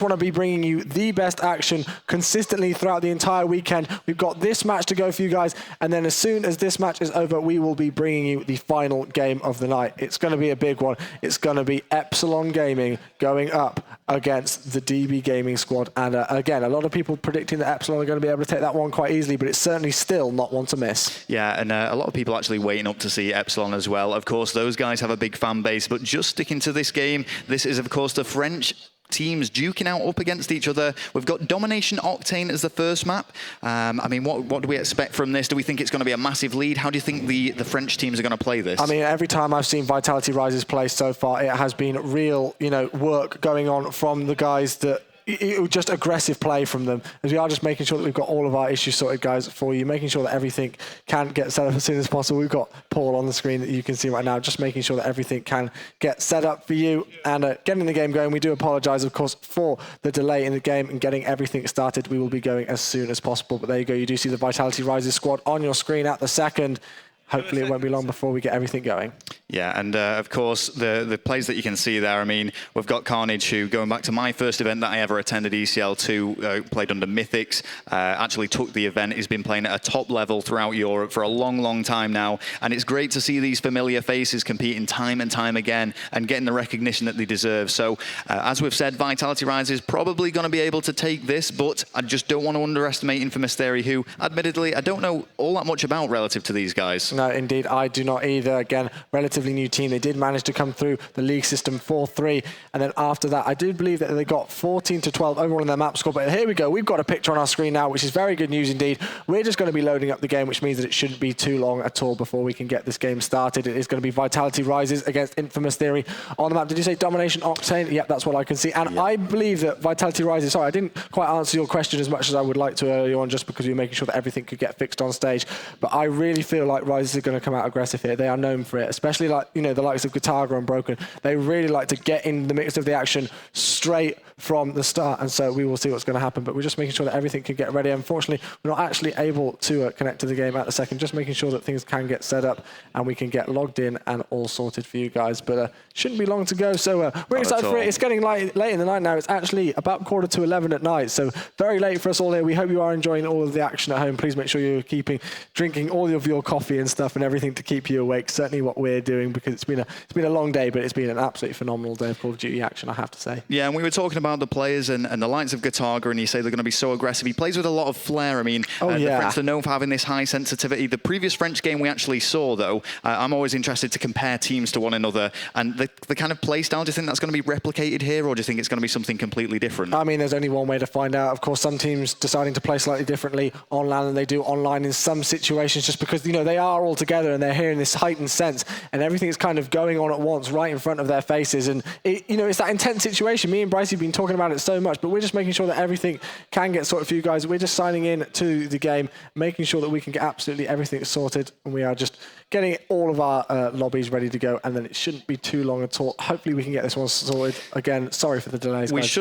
want to be bringing you the best action consistently throughout the entire weekend. We've got this match to go for you guys, and then as soon as this match is over, we will be bringing you the final game of the night. It's going to be a big one. It's going to be Epsilon Gaming going up against the DB Gaming squad, and again, a lot of people predicting that Epsilon are going to be able to take that one quite easily, but it's certainly still not one to miss. Yeah, and a lot of people actually waiting up to see Epsilon as well. Of course, those guys have a big fan base, but just sticking to this game, this is of course the French teams duking out up against each other. We've got Domination Octane as the first map. I mean, what do we expect from this? Do we think it's going to be a massive lead? How do you think the French teams are going to play this? I mean, every time I've seen Vitality Rises play so far, it has been real, work going on from the guys that just aggressive play from them, as we are just making sure that we've got all of our issues sorted, guys, for you, making sure that everything can get set up as soon as possible. We've got Paul on the screen that you can see right now, just making sure that everything can get set up for you and getting the game going. We do apologize, of course, for the delay in the game and getting everything started. We will be going as soon as possible, but there you go. You do see the Vitality Rises squad on your screen at the second. Hopefully it won't be long before we get everything going. Yeah, and of course, the plays that you can see there, I mean, we've got Carnage, who, going back to my first event that I ever attended, ECL2, played under Mythics, actually took the event. He's been playing at a top level throughout Europe for a long, long time now, and it's great to see these familiar faces competing time and time again and getting the recognition that they deserve. So, as we've said, Vitality Rise is probably going to be able to take this, but I just don't want to underestimate Infamous Theory, who, admittedly, I don't know all that much about relative to these guys. No, indeed, I do not either. Again, relatively new team. They did manage to come through the league system 4-3, and then after that, I do believe that they got 14 to 12 overall in their map score. But here we go. We've got a picture on our screen now, which is very good news indeed. We're just going to be loading up the game, which means that it shouldn't be too long at all before we can get this game started. It is going to be Vitality Rises against Infamous Theory on the map. Did you say Domination Octane? Yep, that's what I can see. And I believe that Vitality Rises, sorry, I didn't quite answer your question as much as I would like to earlier on, just because we were making sure that everything could get fixed on stage. But I really feel like Rises are going to come out aggressive here. They are known for it, especially like, the likes of Gataga and Broken. They really like to get in the mix of the action straight from the start, and so we will see what's going to happen, but we're just making sure that everything can get ready. Unfortunately, we're not actually able to connect to the game at the second, just making sure that things can get set up and we can get logged in and all sorted for you guys, but shouldn't be long to go, so we're excited for it. It's getting late in the night now. It's actually about 11:15 at night, so very late for us all here. We hope you are enjoying all of the action at home. Please make sure you're drinking all of your coffee and stuff and everything to keep you awake. Certainly what we're doing, because it's been a long day, but it's been an absolutely phenomenal day of Call of Duty action, I have to say. Yeah, and we were talking about the players and the likes of Gataga, and you say they're going to be so aggressive. He plays with a lot of flair. I mean, the French are known for having this high sensitivity. The previous French game we actually saw, though, I'm always interested to compare teams to one another, and the kind of play style, do you think that's going to be replicated here, or do you think it's going to be something completely different? I mean, there's only one way to find out. Of course, some teams deciding to play slightly differently on LAN than they do online in some situations, just because, they are all together and they're here in this heightened sense, and everything's kind of going on at once right in front of their faces, and it's that intense situation. Me and Bryce have been talking about it so much, but we're just making sure that everything can get sorted for you guys. We're just signing in to the game, making sure that we can get absolutely everything sorted, and we are just getting all of our lobbies ready to go, and then it shouldn't be too long at all. Hopefully we can get this one sorted. Again, sorry for the delays, we guys.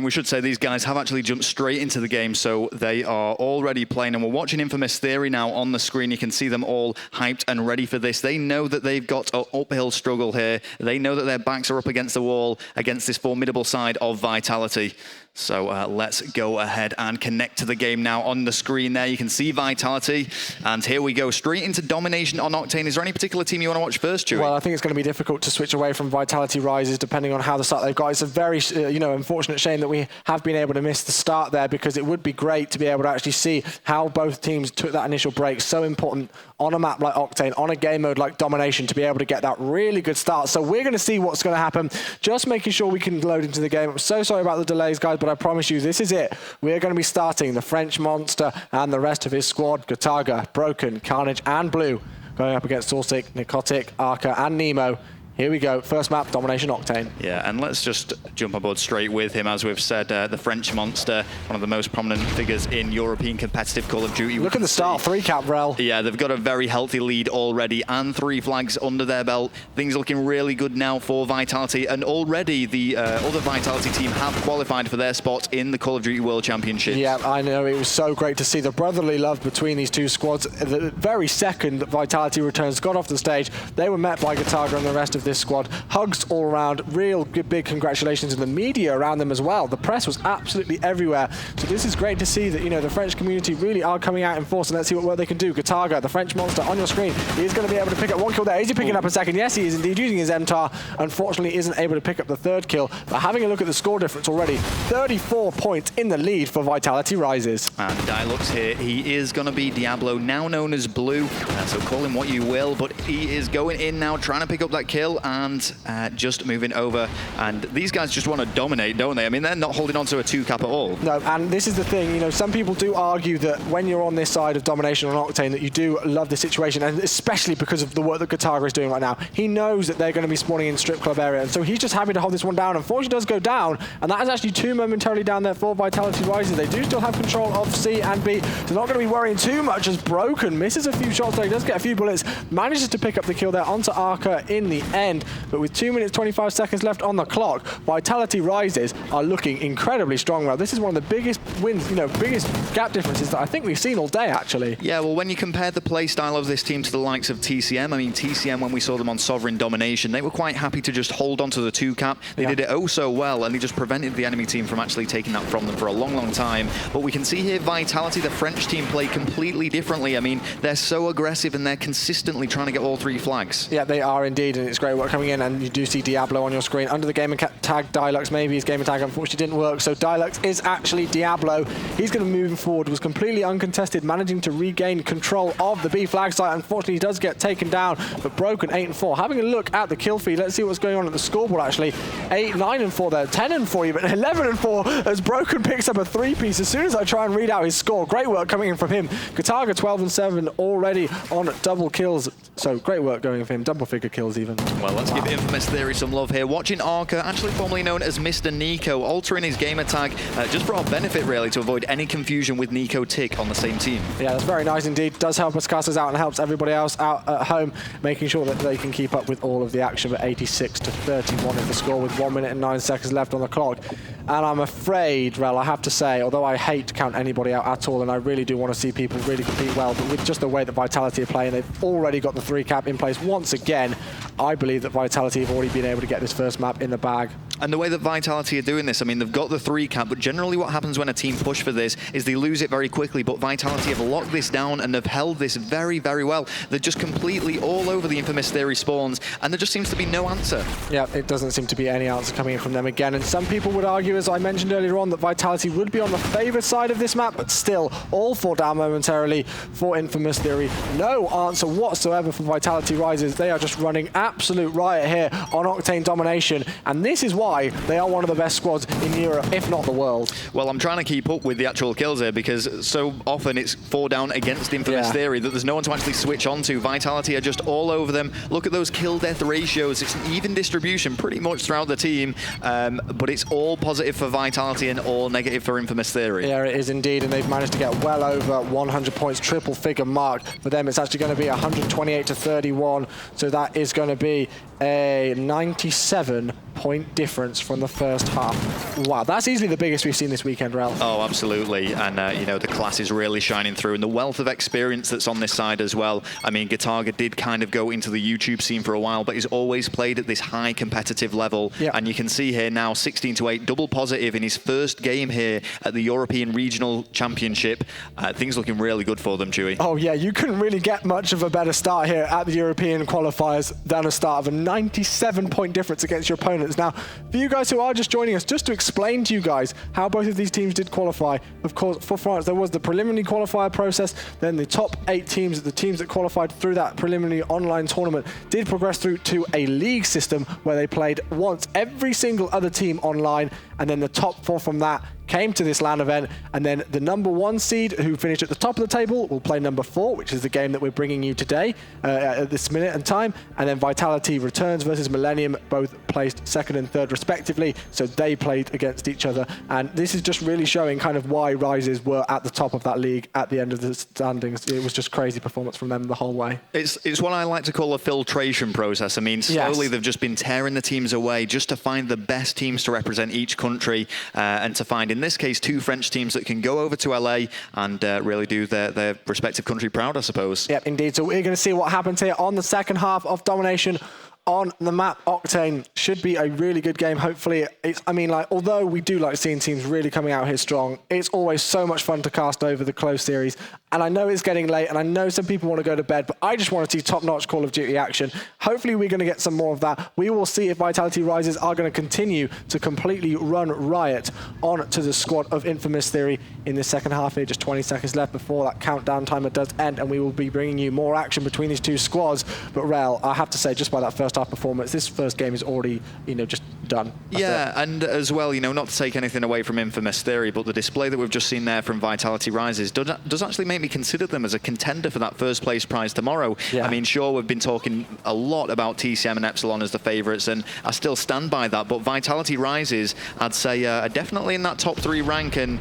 We should say these guys have actually jumped straight into the game, so they are already playing, and we're watching Infamous Theory now on the screen. You can see them all hyped and ready for this. They know that they've got an uphill struggle here. They know that their backs are up against the wall against this formidable side of Vitality. So let's go ahead and connect to the game now. On the screen there, you can see Vitality. And here we go, straight into Domination on Octane. Is there any particular team you want to watch first, Chewie? Well, I think it's going to be difficult to switch away from Vitality Rises, depending on how the start they've got. It's a very, unfortunate shame that we have been able to miss the start there, because it would be great to be able to actually see how both teams took that initial break. So important on a map like Octane, on a game mode like Domination, to be able to get that really good start. So we're going to see what's going to happen, just making sure we can load into the game. I'm so sorry about the delays, guys, but I promise you, this is it. We're going to be starting the French Monster and the rest of his squad, Gataga, Broken, Carnage, and Blue, going up against Soulstick, Nicotic, Arca, and Nemo. Here we go, first map, Domination Octane. Yeah, and let's just jump aboard straight with him. As we've said, the French Monster, one of the most prominent figures in European competitive Call of Duty. Look at the start, 3-cap rel. Yeah, they've got a very healthy lead already and 3 flags under their belt. Things are looking really good now for Vitality, and already the other Vitality team have qualified for their spot in the Call of Duty World Championships. Yeah, I know, it was so great to see the brotherly love between these two squads. The very second that Vitality returns got off the stage, they were met by Gataga and the rest of this squad. Hugs all around, real big congratulations to the media around them as well. The press was absolutely everywhere. So this is great to see that, you know, the French community really are coming out in force, and let's see what they can do. Gataga, the French monster on your screen. He is going to be able to pick up one kill there. Is he picking up a second? Yes, he is indeed, using his MTAR. Unfortunately, isn't able to pick up the third kill. But having a look at the score difference already, 34 points in the lead for Vitality Rises. And Dilux here, he is going to be Diablo, now known as Blue. So call him what you will, but he is going in now, trying to pick up that kill and just moving over. And these guys just want to dominate, don't they? I mean, they're not holding on to a 2-cap at all. No, and this is the thing, you know, some people do argue that when you're on this side of Domination on Octane, that you do love the situation, and especially because of the work that Gataga is doing right now. He knows that they're going to be spawning in strip club area, and so he's just happy to hold this one down. Unfortunately, does go down, and that is actually 2 momentarily down there for Vitality Rises. They do still have control of C and B. They're not going to be worrying too much as Broken misses a few shots there. He does get a few bullets, manages to pick up the kill there onto Arca in the end, but with 2 minutes 25 seconds left on the clock, Vitality Rises are looking incredibly strong. Well, this is one of the biggest wins, you know, biggest gap differences that I think we've seen all day, actually. Yeah, well, when you compare the play style of this team to the likes of TCM, I mean, TCM, when we saw them on Sovereign Domination, they were quite happy to just hold on to the 2-cap. They did it oh so well, and they just prevented the enemy team from actually taking that from them for a long, long time. But we can see here Vitality, the French team, play completely differently. I mean, they're so aggressive and they're consistently trying to get all 3 flags. Yeah, they are indeed, and it's great work coming in, and you do see Diablo on your screen. Under the gamer tag, Dilux, maybe his gamer tag unfortunately didn't work, so Dilux is actually Diablo. He's going to move forward, was completely uncontested, managing to regain control of the B flag site. Unfortunately, he does get taken down, but Broken 8-4. Having a look at the kill feed, let's see what's going on at the scoreboard actually. 9-4 there, 10-4 even, 11-4 as Broken picks up a 3-piece as soon as I try and read out his score. Great work coming in from him. Gataga 12-7 already on double kills, so great work going for him, double figure kills even. Well, let's give Infamous Theory some love here. Watching Arca, actually formerly known as Mr. Nico, altering his gamer tag just for our benefit really, to avoid any confusion with Nico Tick on the same team. Yeah, that's very nice indeed. Does help us casters out and helps everybody else out at home, making sure that they can keep up with all of the action. But 86-31 is the score with 1 minute and 9 seconds left on the clock. And I'm afraid, well, I have to say, although I hate to count anybody out at all, and I really do want to see people really compete well, but with just the way that Vitality are playing, they've already got the 3-cap in place once again. I believe that Vitality have already been able to get this first map in the bag. And the way that Vitality are doing this, I mean, they've got the 3-cap, but generally what happens when a team push for this is they lose it very quickly, but Vitality have locked this down and have held this very, very well. They're just completely all over the Infamous Theory spawns, and there just seems to be no answer. Yeah, it doesn't seem to be any answer coming in from them again, and some people would argue, as I mentioned earlier on, that Vitality would be on the favoured side of this map, but still, all 4 down momentarily for Infamous Theory. No answer whatsoever for Vitality Rises. They are just running absolute riot here on Octane Domination, and this is why they are one of the best squads in Europe, if not the world. Well, I'm trying to keep up with the actual kills here because so often it's 4 down against Infamous Theory that there's no one to actually switch on to. Vitality are just all over them. Look at those kill-death ratios. It's an even distribution pretty much throughout the team, but it's all positive for Vitality and all negative for Infamous Theory. Yeah, it is indeed, and they've managed to get well over 100 points, triple figure mark. For them, it's actually going to be 128-31, so that is going to be a 97-point difference from the first half. Wow, that's easily the biggest we've seen this weekend, Ralph. Oh, absolutely, and you know, the class is really shining through, and the wealth of experience that's on this side as well. I mean, Gataga did kind of go into the YouTube scene for a while, but he's always played at this high competitive level, and you can see here now 16-8, double positive in his first game here at the European Regional Championship. Things looking really good for them, Chewy. Oh yeah, you couldn't really get much of a better start here at the European qualifiers than a start of a 97-point difference against your opponents. Now, for you guys who are just joining us, just to explain to you guys how both of these teams did qualify. Of course, for France, there was the preliminary qualifier process, then the top 8 teams, the teams that qualified through that preliminary online tournament, did progress through to a league system where they played once every single other team online, and then the top 4 from that came to this LAN event, and then the number 1 seed who finished at the top of the table will play number 4, which is the game that we're bringing you today at this minute and time, and then Vitality Returns versus Millennium, both placed 2nd and 3rd respectively, so they played against each other, and this is just really showing kind of why Rises were at the top of that league at the end of the standings. It was just crazy performance from them the whole way. It's what I like to call a filtration process. I mean, slowly they've just been tearing the teams away just to find the best teams to represent each country, and to find, in this case, 2 French teams that can go over to LA and really do their respective country proud, I suppose. Yep, indeed. So we're going to see what happens here on the second half of Domination on the map. Octane should be a really good game. Hopefully, I mean, like, although we do like seeing teams really coming out here strong, it's always so much fun to cast over the close series. And I know it's getting late, and I know some people want to go to bed, but I just want to see top-notch Call of Duty action. Hopefully, we're going to get some more of that. We will see if Vitality Risers are going to continue to completely run riot on to the squad of Infamous Theory in the second half here. Just 20 seconds left before that countdown timer does end, and we will be bringing you more action between these two squads. But Rel, I have to say, just by that first half performance, this first game is already, just done. That's it. And as well, not to take anything away from Infamous Theory, but the display that we've just seen there from Vitality Risers does actually make me consider them as a contender for that first place prize tomorrow. Yeah. I mean, sure, we've been talking a lot about TCM and Epsilon as the favourites, and I still stand by that, but Vitality Risers, I'd say, are definitely in that top 3 rank, and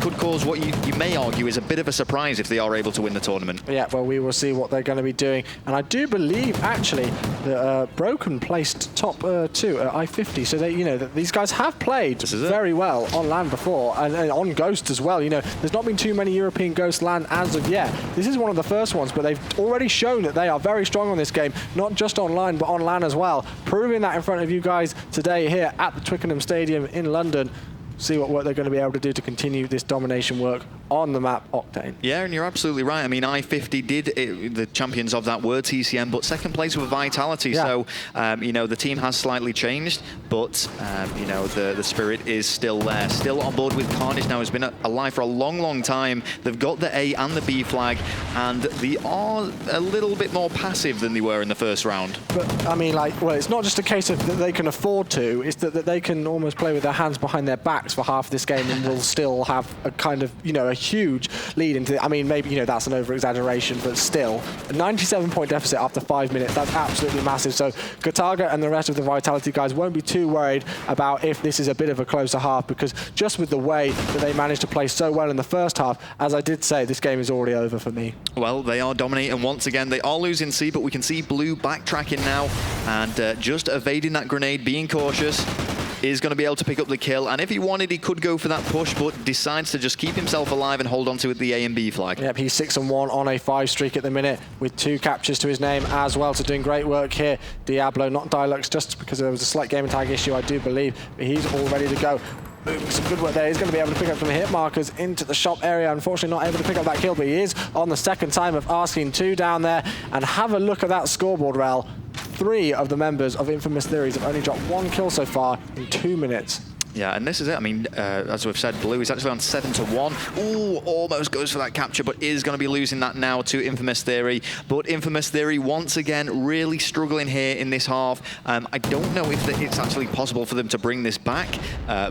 could cause what you may argue is a bit of a surprise if they are able to win the tournament. Yeah, well, we will see what they're going to be doing. And I do believe, actually, that Broken placed top 2 at I-50. So, that these guys have played very well on LAN before, and on Ghost as well. There's not been too many European Ghost LAN as of yet. This is one of the first ones, but they've already shown that they are very strong on this game, not just online, but on LAN as well. Proving that in front of you guys today here at the Twickenham Stadium in London. See what work they're going to be able to do to continue this domination work on the map, Octane. Yeah, and you're absolutely right. I mean, I-50 the champions of that were TCM, but second place with Vitality. Yeah. So, the team has slightly changed, but, the spirit is still there. Still on board with Carnage now. Has been alive for a long, long time. They've got the A and the B flag, and they are a little bit more passive than they were in the first round. But, I mean, it's not just a case of that they can afford to, it's that they can almost play with their hands behind their backs for half this game and will still have a kind of, a huge lead into I mean, maybe, that's an over-exaggeration, but still. A 97-point deficit after 5 minutes, that's absolutely massive. So Kataga and the rest of the Vitality guys won't be too worried about if this is a bit of a closer half, because just with the way that they managed to play so well in the first half, as I did say, this game is already over for me. Well, they are dominating once again. They are losing C, but we can see Blue backtracking now and just evading that grenade, being cautious. Is going to be able to pick up the kill, and if he wanted, he could go for that push, but decides to just keep himself alive and hold on to the A and B flag. Yep, he's 6-1 on a 5 streak at the minute, with 2 captures to his name as well, so doing great work here. Diablo, not Dilux, just because there was a slight game and tag issue, I do believe, but he's all ready to go. Moving some good work there. He's going to be able to pick up some hit markers into the shop area. Unfortunately, not able to pick up that kill, but he is on the second time of asking 2 down there. And have a look at that scoreboard, Rel. 3 of the members of Infamous Theories have only dropped 1 kill so far in 2 minutes. Yeah, and this is it. I mean, as we've said, Blue is actually on 7-1. Ooh, almost goes for that capture, but is going to be losing that now to Infamous Theory. But Infamous Theory, once again, really struggling here in this half. I don't know if it's actually possible for them to bring this back,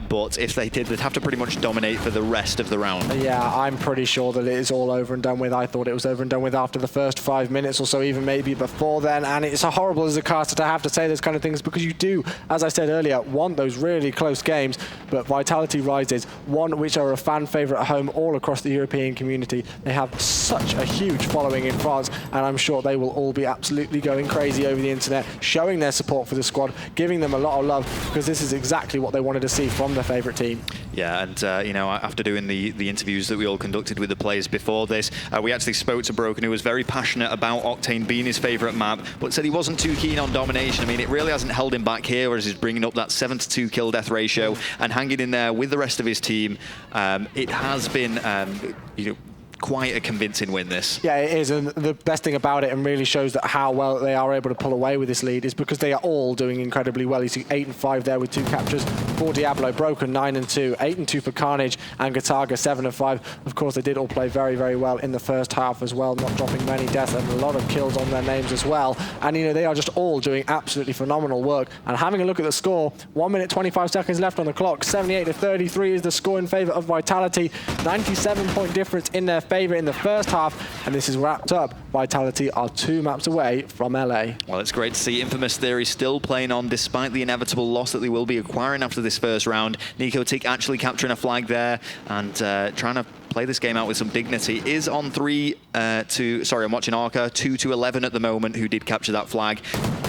but if they did, they'd have to pretty much dominate for the rest of the round. Yeah, I'm pretty sure that it is all over and done with. I thought it was over and done with after the first 5 minutes or so, even maybe before then. And it's horrible as a caster to have to say those kind of things, because you do, as I said earlier, want those really close games. But Vitality Risers, one which are a fan favourite at home all across the European community. They have such a huge following in France, and I'm sure they will all be absolutely going crazy over the internet, showing their support for the squad, giving them a lot of love, because this is exactly what they wanted to see from their favourite team. Yeah, and after doing the interviews that we all conducted with the players before this, we actually spoke to Broken, who was very passionate about Octane being his favourite map, but said he wasn't too keen on Domination. I mean, it really hasn't held him back here, as he's bringing up that 7-2 kill death ratio and hanging in there with the rest of his team. It has been, quite a convincing win, this. Yeah, it is, and the best thing about it, and really shows that how well they are able to pull away with this lead, is because they are all doing incredibly well. You see 8-5 there with 2 captures for Diablo, Broken 9-2, 8-2 for Carnage, and Gataga 7-5. Of course, they did all play very, very well in the first half as well, not dropping many deaths and a lot of kills on their names as well. And they are just all doing absolutely phenomenal work. And having a look at the score, 1 minute 25 seconds left on the clock, 78-33 is the score in favour of Vitality, 97-point difference in their favour in the first half, and this is wrapped up. Vitality are 2 maps away from LA. Well, it's great to see Infamous Theory still playing on despite the inevitable loss that they will be acquiring after this first round. Nico Tick actually capturing a flag there and trying to play this game out with some dignity. Is on 3 to, sorry, I'm watching Arca, 2 to 11 at the moment, who did capture that flag.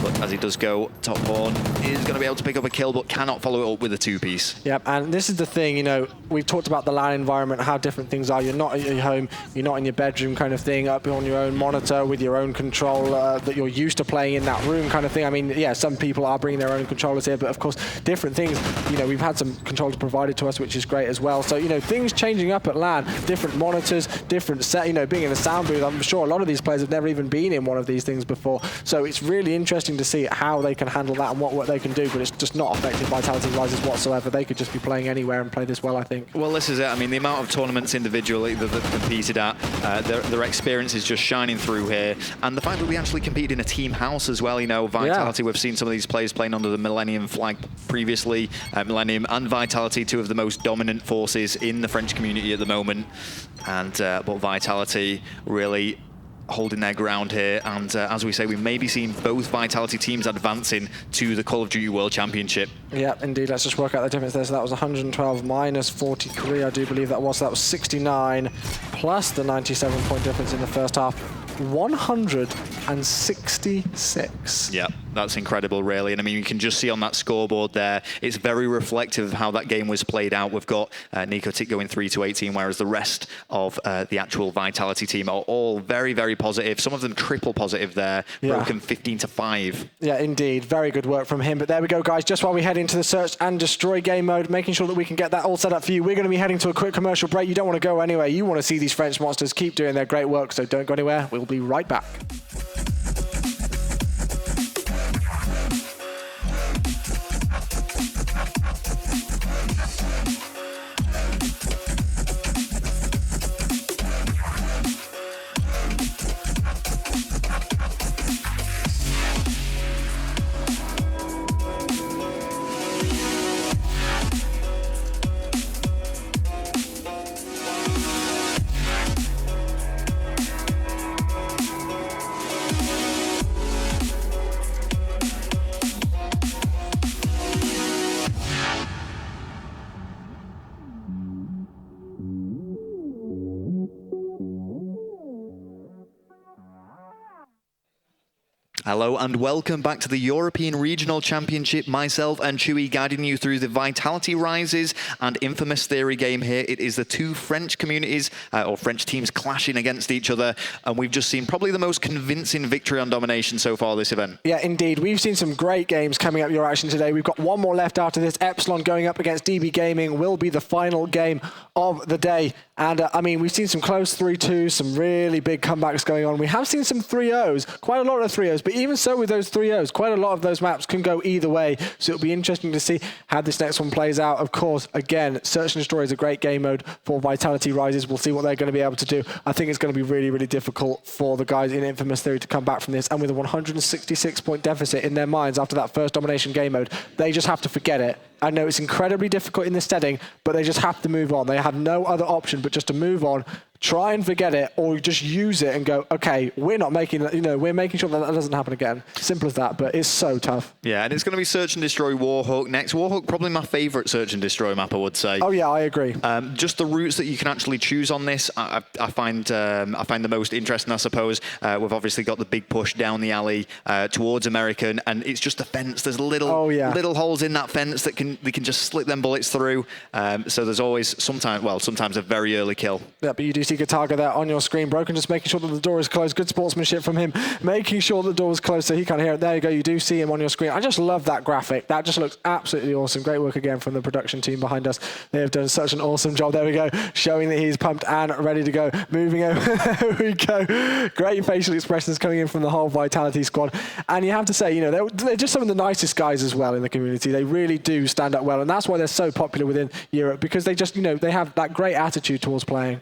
But as he does go, Top Horn is going to be able to pick up a kill, but cannot follow it up with a 2-piece. Yep, and this is the thing, you know, we've talked about the LAN environment, how different things are. You're not at your home, you're not in your bedroom kind of thing, up on your own monitor with your own controller that you're used to playing in that room kind of thing. I mean, yeah, some people are bringing their own controllers here, but of course, different things. You know, we've had some controllers provided to us, which is great as well. So, you know, things changing up at LAN, different monitors, different set, you know, being in a sound booth. I'm sure a lot of these players have never even been in one of these things before. So it's really interesting to see how they can handle that and what they can do, but it's just not affecting Vitality Rises whatsoever. They could just be playing anywhere and play this well, I think. Well, this is it. I mean, the amount of tournaments individually that they've competed at, their experience is just shining through here. And the fact that we actually competed in a team house as well, you know, Vitality, we've seen some of these players playing under the Millennium flag previously. Millennium and Vitality, two of the most dominant forces in the French community at the moment. And but Vitality really holding their ground here, and as we say, we may be seeing both Vitality teams advancing to the Call of Duty World Championship. Yeah, indeed. Let's just work out the difference there. So that was 112 minus 43, I do believe that was. So that was 69 plus the 97-point difference in the first half. 166. Yeah, that's incredible, really. And I mean, you can just see on that scoreboard there, it's very reflective of how that game was played out. We've got Nico Tick going 3 to 18, whereas the rest of the actual Vitality team are all very, very positive. Some of them triple positive there, broken 15 to 5. Yeah, indeed. Very good work from him. But there we go, guys. Just while we head into the Search and Destroy game mode, making sure that we can get that all set up for you, we're going to be heading to a quick commercial break. You don't want to go anywhere. You want to see these French monsters keep doing their great work, so don't go anywhere. We'll be right back. Hello and welcome back to the European Regional Championship. Myself and Chewy guiding you through the Vitality Rises and Infamous Theory game here. It is the two French communities, or French teams clashing against each other. And we've just seen probably the most convincing victory on Domination so far this event. Yeah, indeed. We've seen some great games coming up your action today. We've got one more left after this. Epsilon going up against DB Gaming will be the final game of the day. And I mean, we've seen some close 3-2s, some really big comebacks going on. We have seen some 3-0s, quite a lot of 3-0s, but even so with those 3-0s, quite a lot of those maps can go either way. So it'll be interesting to see how this next one plays out. Of course, again, Search and Destroy is a great game mode for Vitality Rises. We'll see what they're going to be able to do. I think it's going to be really, really difficult for the guys in Infamous Theory to come back from this. And with a 166-point deficit in their minds after that first Domination game mode, they just have to forget it. I know it's incredibly difficult in this setting, but they just have to move on. They have no other option but just to move on, try and forget it, or just use it and go, okay, we're not making, we're making sure that that doesn't happen again. Simple as that, but it's so tough. Yeah, and it's going to be Search and Destroy Warhawk next. Warhawk, probably my favorite Search and Destroy map, I would say. Oh yeah, I agree. Just the routes that you can actually choose on this, I find the most interesting, I suppose. We've obviously got the big push down the alley towards American, and it's just a fence. There's little holes in that fence that they can just slit them bullets through. So there's always sometimes a very early kill. Yeah, but you do see Gataga there on your screen. Broken just making sure that the door is closed. Good sportsmanship from him, making sure the door is closed so he can't hear it. There you go. You do see him on your screen. I just love that graphic. That just looks absolutely awesome. Great work again from the production team behind us. They have done such an awesome job. There we go, showing that he's pumped and ready to go. Moving over. There we go. Great facial expressions coming in from the whole Vitality squad. And you have to say, they're just some of the nicest guys as well in the community. They really do stand up well, and that's why they're so popular within Europe, because they just, they have that great attitude towards playing.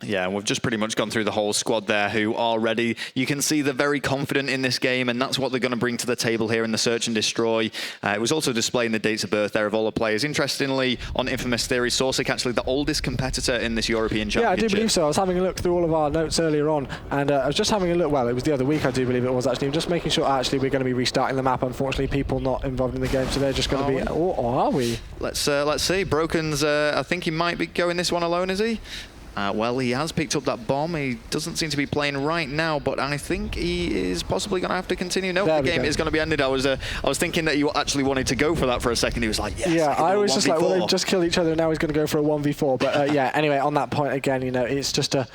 Yeah, and we've just pretty much gone through the whole squad there who are ready. You can see they're very confident in this game, and that's what they're going to bring to the table here in the Search and Destroy. It was also displaying the dates of birth there of all the players. Interestingly, on Infamous Theory, Sorsik actually the oldest competitor in this European Championship. Yeah, I do believe so. I was having a look through all of our notes earlier on, and I was just having a look. Well, it was the other week, I do believe it was actually. I'm just making sure actually we're going to be restarting the map. Unfortunately, people not involved in the game, so they're just going to be. Or are we? Let's see. Broken's. I think he might be going this one alone, is he? Well, he has picked up that bomb. He doesn't seem to be playing right now, but I think he is possibly going to have to continue. No, the game is going to be ended. I was thinking that he actually wanted to go for that for a second. He was like, yes. Yeah, I was just like, well, they've just killed each other, and now he's going to go for a 1v4. But yeah, anyway, on that point again, you know, it's just a...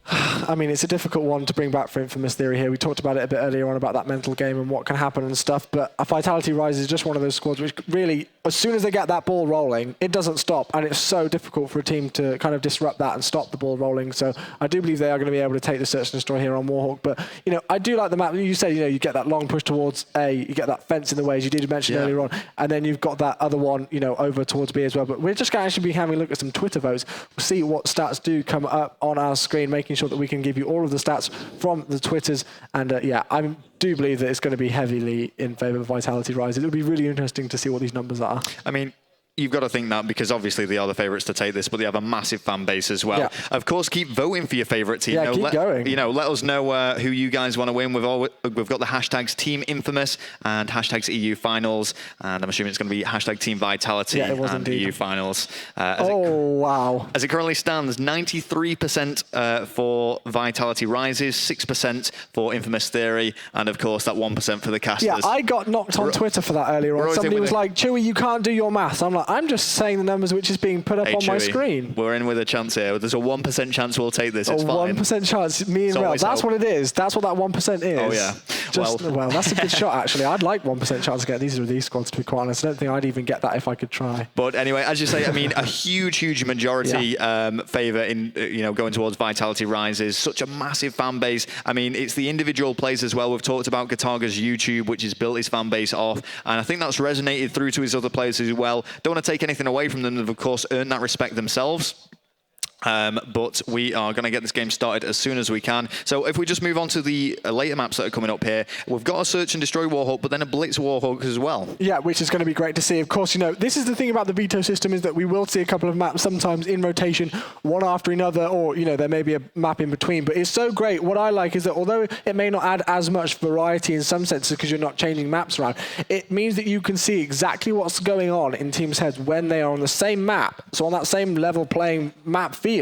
I mean, it's a difficult one to bring back for Infamous Theory here. We talked about it a bit earlier on about that mental game and what can happen and stuff, but Vitality Rise is just one of those squads which really, as soon as they get that ball rolling, it doesn't stop, and it's so difficult for a team to kind of disrupt that and stop the ball rolling. So I do believe they are going to be able to take the search and destroy here on Warhawk. But, you know, I do like the map. You said, you know, you get that long push towards A, you get that fence in the way, as you did mention earlier on, and then you've got that other one, you know, over towards B as well. But we're just going to actually be having a look at some Twitter votes. We'll see what stats do come up on our screen, making sure that we can give you all of the stats from the Twitters. And yeah, I do believe that it's going to be heavily in favour of Vitality Rise. It'll be really interesting to see what these numbers are. I mean, you've got to think that because obviously they are the favourites to take this, but they have a massive fan base as well. Yeah. Of course, keep voting for your favourite team. Yeah, keep going. You know, let us know who you guys want to win. We've got the hashtags Team Infamous and hashtags EU Finals, and I'm assuming it's going to be hashtag Team Vitality and EU Finals. Wow. As it currently stands, 93% for Vitality Rises, 6% for Infamous Theory, and of course that 1% for the casters. Yeah, I got knocked on Twitter for that earlier on. Somebody was like, Chewy, you can't do your maths. I'm like, I'm just saying the numbers which is being put up on my screen. We're in with a chance here. There's a 1% chance we'll take this. It's fine. A 1% chance. Me and Rel. That's what it is. That's what that 1% is. Oh, yeah. Well, that's a good shot, actually. I'd like 1% chance to get these squads, to be quite honest. I don't think I'd even get that if I could try. But anyway, as you say, I mean, a huge majority favour in, you know, going towards Vitality Rises. Such a massive fan base. I mean, it's the individual plays as well. We've talked about Gataga's YouTube, which has built his fan base off. And I think that's resonated through to his other players as well. Don't want to take anything away from them. They've, of course, earned that respect themselves. But we are going to get this game started as soon as we can. So if we just move on to the later maps that are coming up here, we've got a Search and Destroy Warhawk, but then a Blitz Warhawk as well. Yeah, which is going to be great to see. Of course, you know, this is the thing about the veto system, is that we will see a couple of maps sometimes in rotation, one after another, or, you know, there may be a map in between. But it's so great. What I like is that although it may not add as much variety in some senses because you're not changing maps around, it means that you can see exactly what's going on in teams' heads when they are on the same map, so on that same level playing map field,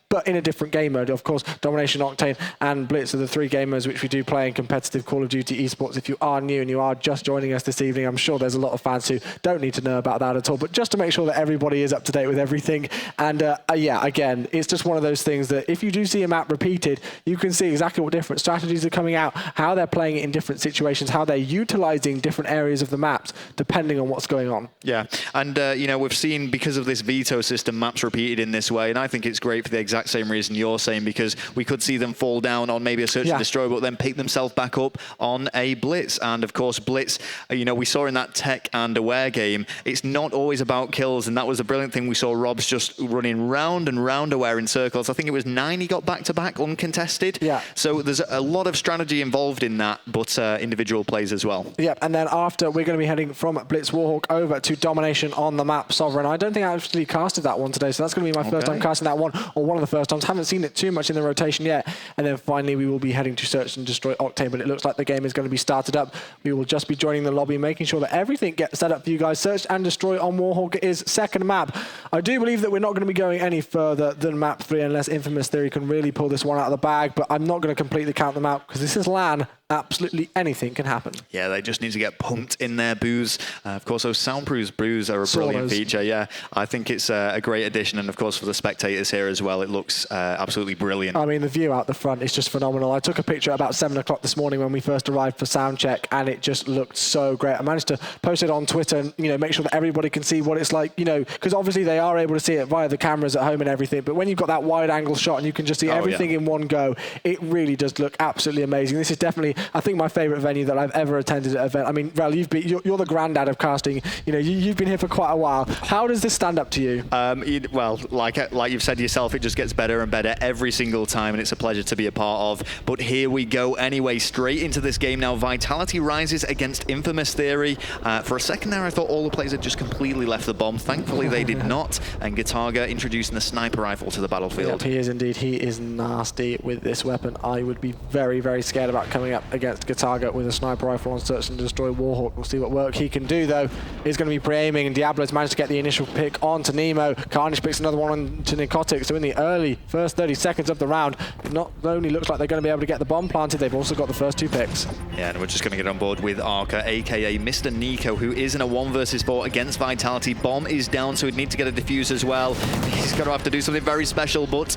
but in a different game mode. Of course, Domination, Octane, and Blitz are the three game modes which we do play in competitive Call of Duty esports. If you are new and you are just joining us this evening, I'm sure there's a lot of fans who don't need to know about that at all, but just to make sure that everybody is up to date with everything. And yeah, again, it's just one of those things that if you do see a map repeated, you can see exactly what different strategies are coming out, how they're playing it in different situations, how they're utilizing different areas of the maps, depending on what's going on. Yeah, and you know, we've seen, because of this veto system, maps repeated in this way, and I think it's great for the exact same reason you're saying, because we could see them fall down on maybe a Search and Destroy, but then pick themselves back up on a Blitz. And of course, Blitz, you know, we saw in that Tech and Aware game, it's not always about kills, and that was a brilliant thing. We saw Rob's just running round and round Aware in circles. I think it was 9 he got back-to-back uncontested. Yeah. So there's a lot of strategy involved in that, but individual plays as well. Yeah, and then after, we're going to be heading from Blitz Warhawk over to Domination on the map Sovereign. I don't think I actually casted that one today, so that's going to be my first time casting that one, or one of the first times. Haven't seen it too much in the rotation yet. And then finally we will be heading to Search and Destroy Octane, but it looks like the game is going to be started up. We will just be joining the lobby, making sure that everything gets set up for you guys. Search and Destroy on Warhawk is second map. I do believe that we're not going to be going any further than map 3 unless Infamous Theory can really pull this one out of the bag, but I'm not going to completely count them out because this is LAN. Absolutely anything can happen. Yeah, they just need to get pumped in their booze. Of course, those soundproof brews are a brilliant feature. Yeah, I think it's a great addition. And of course, for the spectators here as well, it looks absolutely brilliant. I mean, the view out the front is just phenomenal. I took a picture at about 7 o'clock this morning when we first arrived for sound check, and it just looked so great. I managed to post it on Twitter and, you know, make sure that everybody can see what it's like, you know, because obviously they are able to see it via the cameras at home and everything. But when you've got that wide angle shot and you can just see everything in one go, it really does look absolutely amazing. This is definitely, I think, my favourite venue that I've ever attended at an event. I mean, Rel, you're the granddad of casting. You know, you've been here for quite a while. How does this stand up to you? Well, like you've said yourself, it just gets better and better every single time, and it's a pleasure to be a part of. But here we go anyway, straight into this game now. Vitality Rises against Infamous Theory. For a second there, I thought all the players had just completely left the bomb. Thankfully, they did not. And Gataga introducing the sniper rifle to the battlefield. Yep, he is indeed. He is nasty with this weapon. I would be very, very scared about coming up against Gataga with a sniper rifle on Search and Destroy Warhawk. We'll see what work he can do, though. He's going to be pre-aiming, and Diablo's managed to get the initial pick onto Nemo. Carnage picks another one onto Nicotic. So in the early early first 30 seconds of the round. Not only looks like they're going to be able to get the bomb planted, they've also got the first 2 picks. Yeah, and we're just going to get on board with Arca, aka Mr. Nico, who is in a 1 versus 4 against Vitality. Bomb is down, so he'd need to get a defuse as well. He's going to have to do something very special, but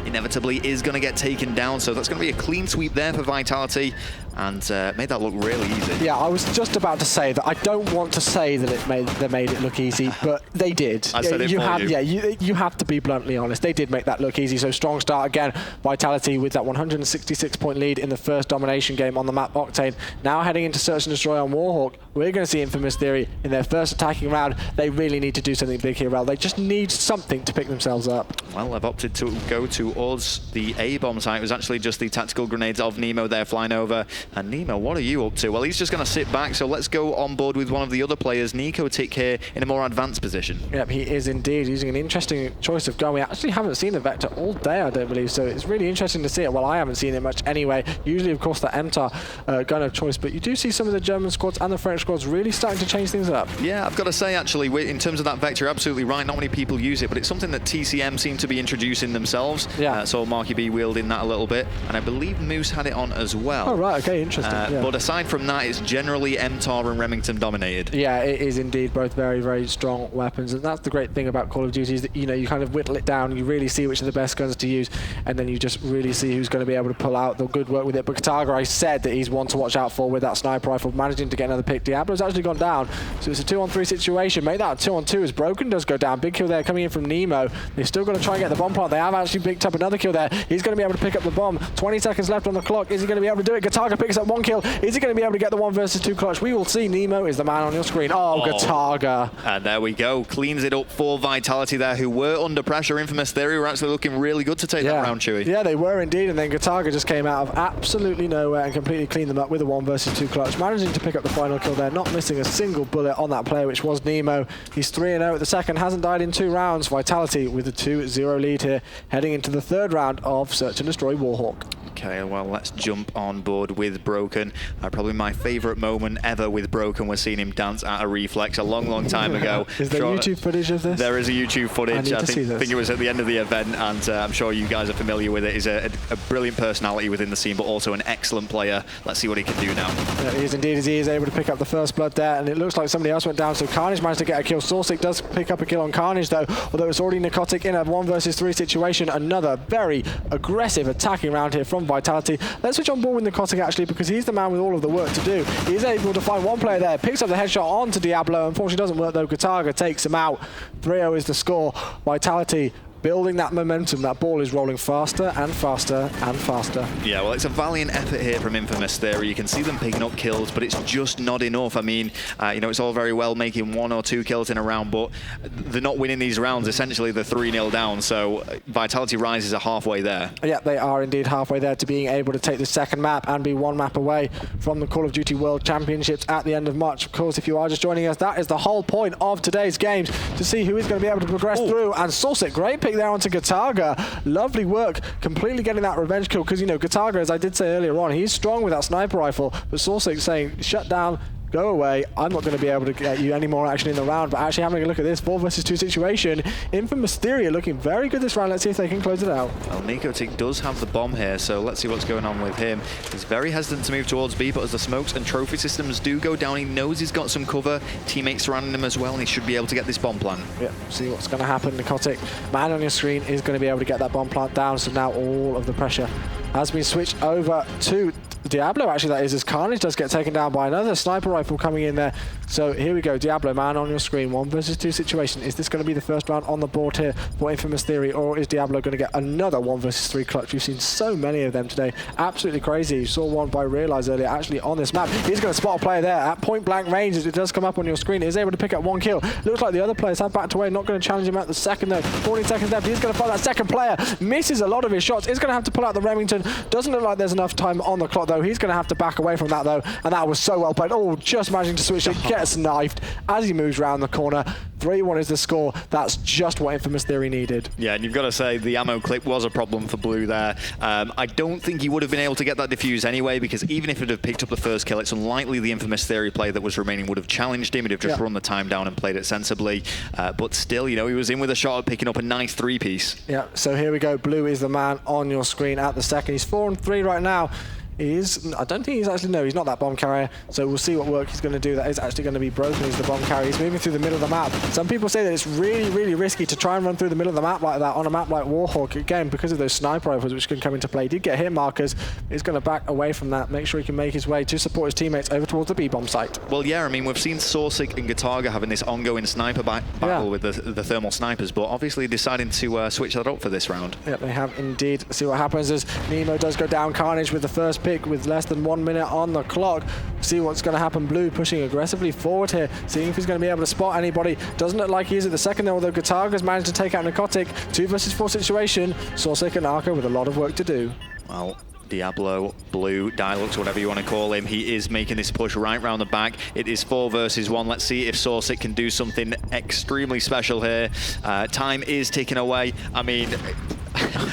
inevitably is going to get taken down. So that's going to be a clean sweep there for Vitality, and made that look really easy. Yeah, I was just about to say that I don't want to say that they made it look easy, but they did. I said it for you. Yeah, you have to be bluntly honest. They did make that look easy. So strong start again. Vitality with that 166-point lead in the first domination game on the map Octane. Now heading into Search and Destroy on Warhawk. We're going to see Infamous Theory in their first attacking round. They really need to do something big here, Rel. They just need something to pick themselves up. Well, they've opted to go towards the A-bomb site. It was actually just the tactical grenades of Nemo there flying over. And Nemo, what are you up to? Well, he's just going to sit back, so let's go on board with one of the other players. Nico Tick here in a more advanced position. Yep, he is indeed using an interesting choice of gun. We actually haven't seen the Vector all day, I don't believe, so it's really interesting to see it. Well, I haven't seen it much anyway. Usually, of course, the MTAR gun of choice, but you do see some of the German squads and the French squads really starting to change things up. Yeah, I've got to say, actually, in terms of that Vector, you're absolutely right. Not many people use it, but it's something that TCM seem to be introducing themselves. Yeah. So Marky B wielding that a little bit, and I believe Moose had it on as well. Oh, right, okay, interesting. Yeah. But aside from that, it's generally MTAR and Remington dominated. Yeah, it is indeed both very, very strong weapons, and that's the great thing about Call of Duty is that, you know, you kind of whittle it down, you really see which are the best guns to use, and then you just really see who's going to be able to pull out the good work with it. But Kataga, I said that he's one to watch out for with that sniper rifle, managing to get another pick. Diablo's actually gone down, so it's a 2-on-3 situation. Make that 2-on-2 as Broken does go down. Big kill there coming in from Nemo. They've still got to try and get the bomb plant. They have actually picked up another kill there. He's going to be able to pick up the bomb. 20 seconds left on the clock. Is he going to be able to do it? Kataga picks up 1 kill. Is he going to be able to get the 1 versus 2 clutch? We will see. Nemo is the man on your screen. Oh, Kataga. And there we go. Cleans it up for Vitality there, who were under pressure. Infamous Theory were actually looking really good to take that round, Chewy. Yeah, they were indeed. And then Kataga just came out of absolutely nowhere and completely cleaned them up with a 1 versus 2 clutch, managing to pick up the final kill there, not missing a single bullet on that player, which was Nemo. He's 3-0 at the second, hasn't died in 2 rounds. Vitality with a 2-0 lead here, heading into the third round of Search and Destroy Warhawk. Okay, well, let's jump on board with Broken. Probably my favourite moment ever with Broken was seeing him dance at a reflex a long, long time ago. Is there YouTube footage of this? There is a YouTube footage. I think it was at the end of the event, and I'm sure you guys are familiar with it. He's a brilliant personality within the scene, but also an excellent player. Let's see what he can do now. Yeah, he is indeed, as he is able to pick up the first blood there, and it looks like somebody else went down, so Carnage managed to get a kill. Sourcic does pick up a kill on Carnage, though, although it's already Narcotic in a 1 versus 3 situation. Another very aggressive attacking round here from Vitality. Let's switch on board with Narcotic, actually, because he's the man with all of the work to do. He's able to find 1 player there, picks up the headshot onto Diablo. Unfortunately, doesn't work, though. Kataga takes him out. 3-0 is the score. Vitality building that momentum. That ball is rolling faster and faster and faster. Yeah, well, it's a valiant effort here from Infamous Theory. You can see them picking up kills, but it's just not enough. I mean, you know, it's all very well making 1 or 2 kills in a round, but they're not winning these rounds. Essentially, they're 3-0 down, so Vitality rises are halfway there. Yeah, they are indeed halfway there to being able to take the second map and be 1 map away from the Call of Duty World Championships at the end of March. Of course, if you are just joining us, that is the whole point of today's games, to see who is going to be able to progress through. And Sourcic, great pick there onto Kataga. Lovely work, completely getting that revenge kill, because, you know, Kataga, as I did say earlier on, he's strong with that sniper rifle, but Sourcic saying, shut down, go away, I'm not going to be able to get you any more action in the round. But actually having a look at this 4 versus 2 situation, Infamous Theory are looking very good this round. Let's see if they can close it out. Well, Nico Tick does have the bomb here, so let's see what's going on with him. He's very hesitant to move towards B, but as the smokes and trophy systems do go down, he knows he's got some cover, teammates surrounding him as well, and he should be able to get this bomb plant. Yeah, see what's going to happen. Narcotic, man on your screen, is going to be able to get that bomb plant down, so now all of the pressure has been switched over to Diablo, actually, that is, as Carnage does get taken down by another sniper rifle coming in there. So here we go, Diablo, man on your screen, 1 versus 2 situation. Is this going to be the first round on the board here for Infamous Theory, or is Diablo going to get another 1 versus 3 clutch? We've seen so many of them today, absolutely crazy. You saw one by Realize earlier, actually on this map. He's going to spot a player there at point blank range, as it does come up on your screen. He's able to pick up 1 kill. Looks like the other players have backed away, not going to challenge him at the second though. 40 seconds left, he's going to find that second player, misses a lot of his shots. He's going to have to pull out the Remington. Doesn't look like there's enough time on the clock. though. He's going to have to back away from that, though. And that was so well played. Oh, just managing to switch it. Gets knifed as he moves around the corner. 3-1 is the score. That's just what Infamous Theory needed. Yeah, and you've got to say the ammo clip was a problem for Blue there. I don't think he would have been able to get that defuse anyway, because even if it had picked up the first kill, it's unlikely the Infamous Theory play that was remaining would have challenged him. He'd have just run the time down and played it sensibly. But still, you know, he was in with a shot at picking up a nice 3-piece. Yeah, so here we go. Blue is the man on your screen at the second. He's 4-3 right now. I don't think he's actually, no, he's not that bomb carrier, so we'll see what work he's going to do. That is actually going to be Broken. He's the bomb carrier. He's moving through the middle of the map. Some people say that it's really, really risky to try and run through the middle of the map like that on a map like Warhawk, again, because of those sniper rifles which can come into play. He did get hit markers. He's going to back away from that, make sure he can make his way to support his teammates over towards the B-bomb site. Well, yeah, I mean, we've seen Sorsik and Gataga having this ongoing sniper battle with the thermal snipers, but obviously deciding to switch that up for this round. Yeah, they have indeed. See what happens as Nemo does go down. Carnage with the first pick with less than 1 minute on the clock. See what's going to happen. Blue pushing aggressively forward here, seeing if he's going to be able to spot anybody. Doesn't look like he is at the second there, although Gataga's managed to take out Narcotic. 2 versus 4 situation. Sorsik and Arca with a lot of work to do. Well, Diablo, Blue, Dilux, whatever you want to call him, he is making this push right round the back. It is 4 versus 1. Let's see if Sorsik can do something extremely special here. Time is ticking away. I mean,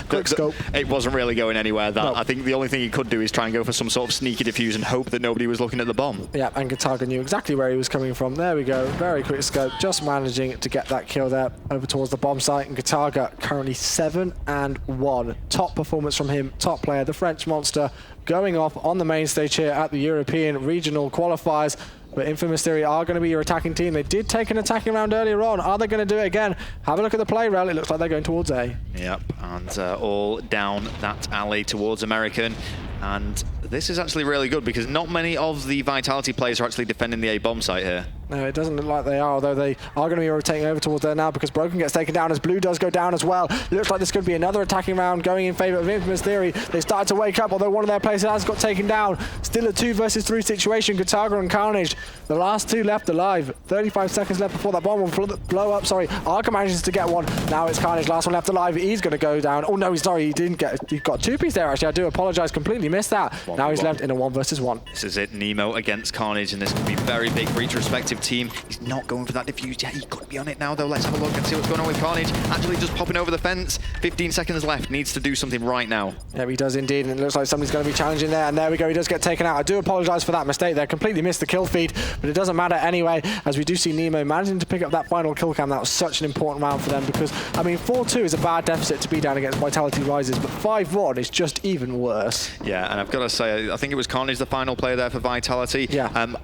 quick scope. It wasn't really going anywhere. No. I think the only thing he could do is try and go for some sort of sneaky defuse and hope that nobody was looking at the bomb. Yeah, and Gataga knew exactly where he was coming from. There we go. Very quick scope, just managing to get that kill there over towards the bomb site. And Gataga currently 7-1. Top performance from him, top player, the French monster, going off on the main stage here at the European regional qualifiers. But Infamous Theory are going to be your attacking team. They did take an attacking round earlier on. Are they going to do it again? Have a look at the play rail. It looks like they're going towards A. Yep, and all down that alley towards American. And this is actually really good because not many of the Vitality players are actually defending the A bomb site here. No, it doesn't look like they are, although they are going to be rotating over towards there now because Broken gets taken down as Blue does go down as well. It looks like this could be another attacking round going in favor of Infamous Theory. They started to wake up, although one of their players has got taken down. Still a 2 versus 3 situation. Gataga and Carnage, the last 2 left alive. 35 seconds left before that bomb will blow up. Sorry, Arca manages to get one. Now it's Carnage, last one left alive. He's going to go down. Oh no, he's sorry, he didn't get. He got 2-piece there actually. I do apologize, completely missed that. Now he's left in a 1 versus 1. This is it, Nemo against Carnage, and this could be very big for each respective team. He's not going for that defuse yet. He could be on it now though. Let's have a look and see what's going on with Carnage. Actually just popping over the fence. 15 seconds left. Needs to do something right now. Yeah, he does indeed, and it looks like somebody's going to be challenging there, and there we go. He does get taken out. I do apologize for that mistake there. Completely missed the kill feed, but it doesn't matter anyway, as we do see Nemo managing to pick up that final kill cam. That was such an important round for them because, I mean, 4-2 is a bad deficit to be down against Vitality Rises, but 5-1 is just even worse. Yeah, and I've got to say, I think it was Carnage, the final player there for Vitality. Yeah.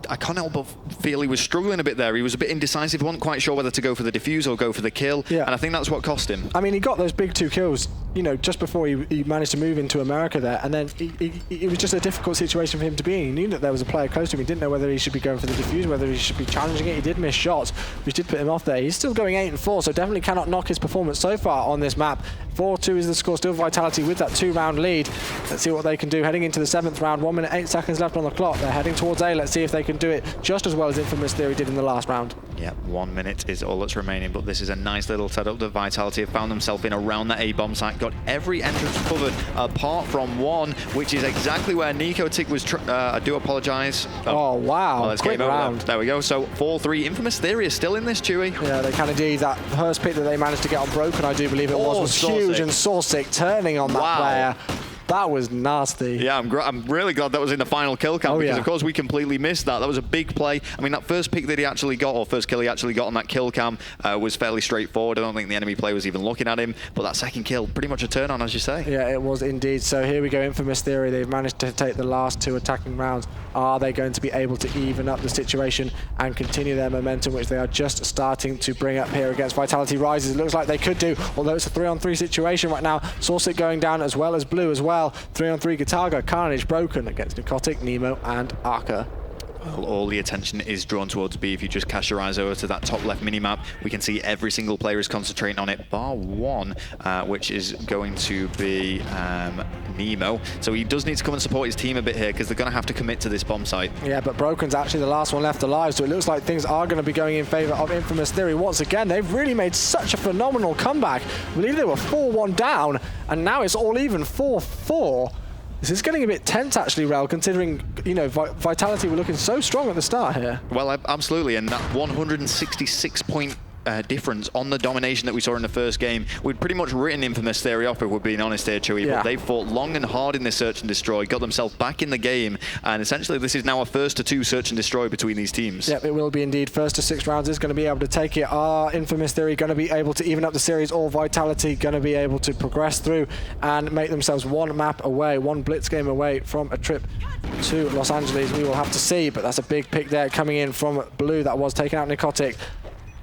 I can't help but feel he was struggling a bit there. He was a bit indecisive, wasn't quite sure whether to go for the defuse or go for the kill, and I think that's what cost him. I mean, he got those big 2 kills, you know, just before he managed to move into America there, and then it was just a difficult situation for him to be in. He knew that there was a player close to him. He didn't know whether he should be going for the defuse, whether he should be challenging it. He did miss shots, which did put him off there. He's still going 8-4, so definitely cannot knock his performance so far on this map. 4-2 is the score, still Vitality with that 2-round lead. Let's see what they can do heading into the 7th round. 1 minute, 8 seconds left on the clock. They're heading towards A. Let's see if they can do it just as well as Infamous Theory did in the last round. Yeah, 1 minute is all that's remaining, but this is a nice little setup. The Vitality have found themselves in around that A bomb site, got every entrance covered apart from one, which is exactly where Nicotic was. I do apologise. Oh wow! Well, quick round. There we go. So 4-3. Infamous Theory is still in this, Chewy. Yeah, they can indeed. That first pick that they managed to get on Broken, I do believe it was huge, and Sorsik turning on that player. That was nasty. Yeah, I'm really glad that was in the final kill cam because, of course, we completely missed that. That was a big play. I mean, that first pick that he actually got, or first kill he actually got on that kill cam, was fairly straightforward. I don't think the enemy player was even looking at him. But that second kill, pretty much a turn on, as you say. Yeah, it was indeed. So here we go, Infamous Theory. They've managed to take the last 2 attacking rounds. Are they going to be able to even up the situation and continue their momentum, which they are just starting to bring up here against Vitality Rises? It looks like they could do, although it's a 3-on-3 situation right now. Sorsik going down as well as Blue as well. 3-on-3 Gataga, Carnage, Broken against Narcotic, Nemo and Arca. Well, all the attention is drawn towards B. If you just cast your eyes over to that top left minimap, we can see every single player is concentrating on it, bar one, which is going to be Nemo. So he does need to come and support his team a bit here because they're going to have to commit to this bomb site. Yeah, but Broken's actually the last one left alive, so it looks like things are going to be going in favor of Infamous Theory once again. They've really made such a phenomenal comeback. I believe they were 4-1 down, and now it's all even 4-4. This is getting a bit tense, actually, Rel, considering, you know, Vitality were looking so strong at the start here. Well, absolutely, and that 166-point difference on the domination that we saw in the first game. We'd pretty much written Infamous Theory off, if we're being honest here, Chewy, but they fought long and hard in this search and destroy, got themselves back in the game, and essentially this is now a first to 2 search and destroy between these teams. Yep, it will be indeed. First to 6 rounds is going to be able to take it. Are Infamous Theory going to be able to even up the series, or Vitality going to be able to progress through and make themselves one map away, one blitz game away from a trip to Los Angeles? We will have to see, but that's a big pick there coming in from Blue. That was taken out Nicotic.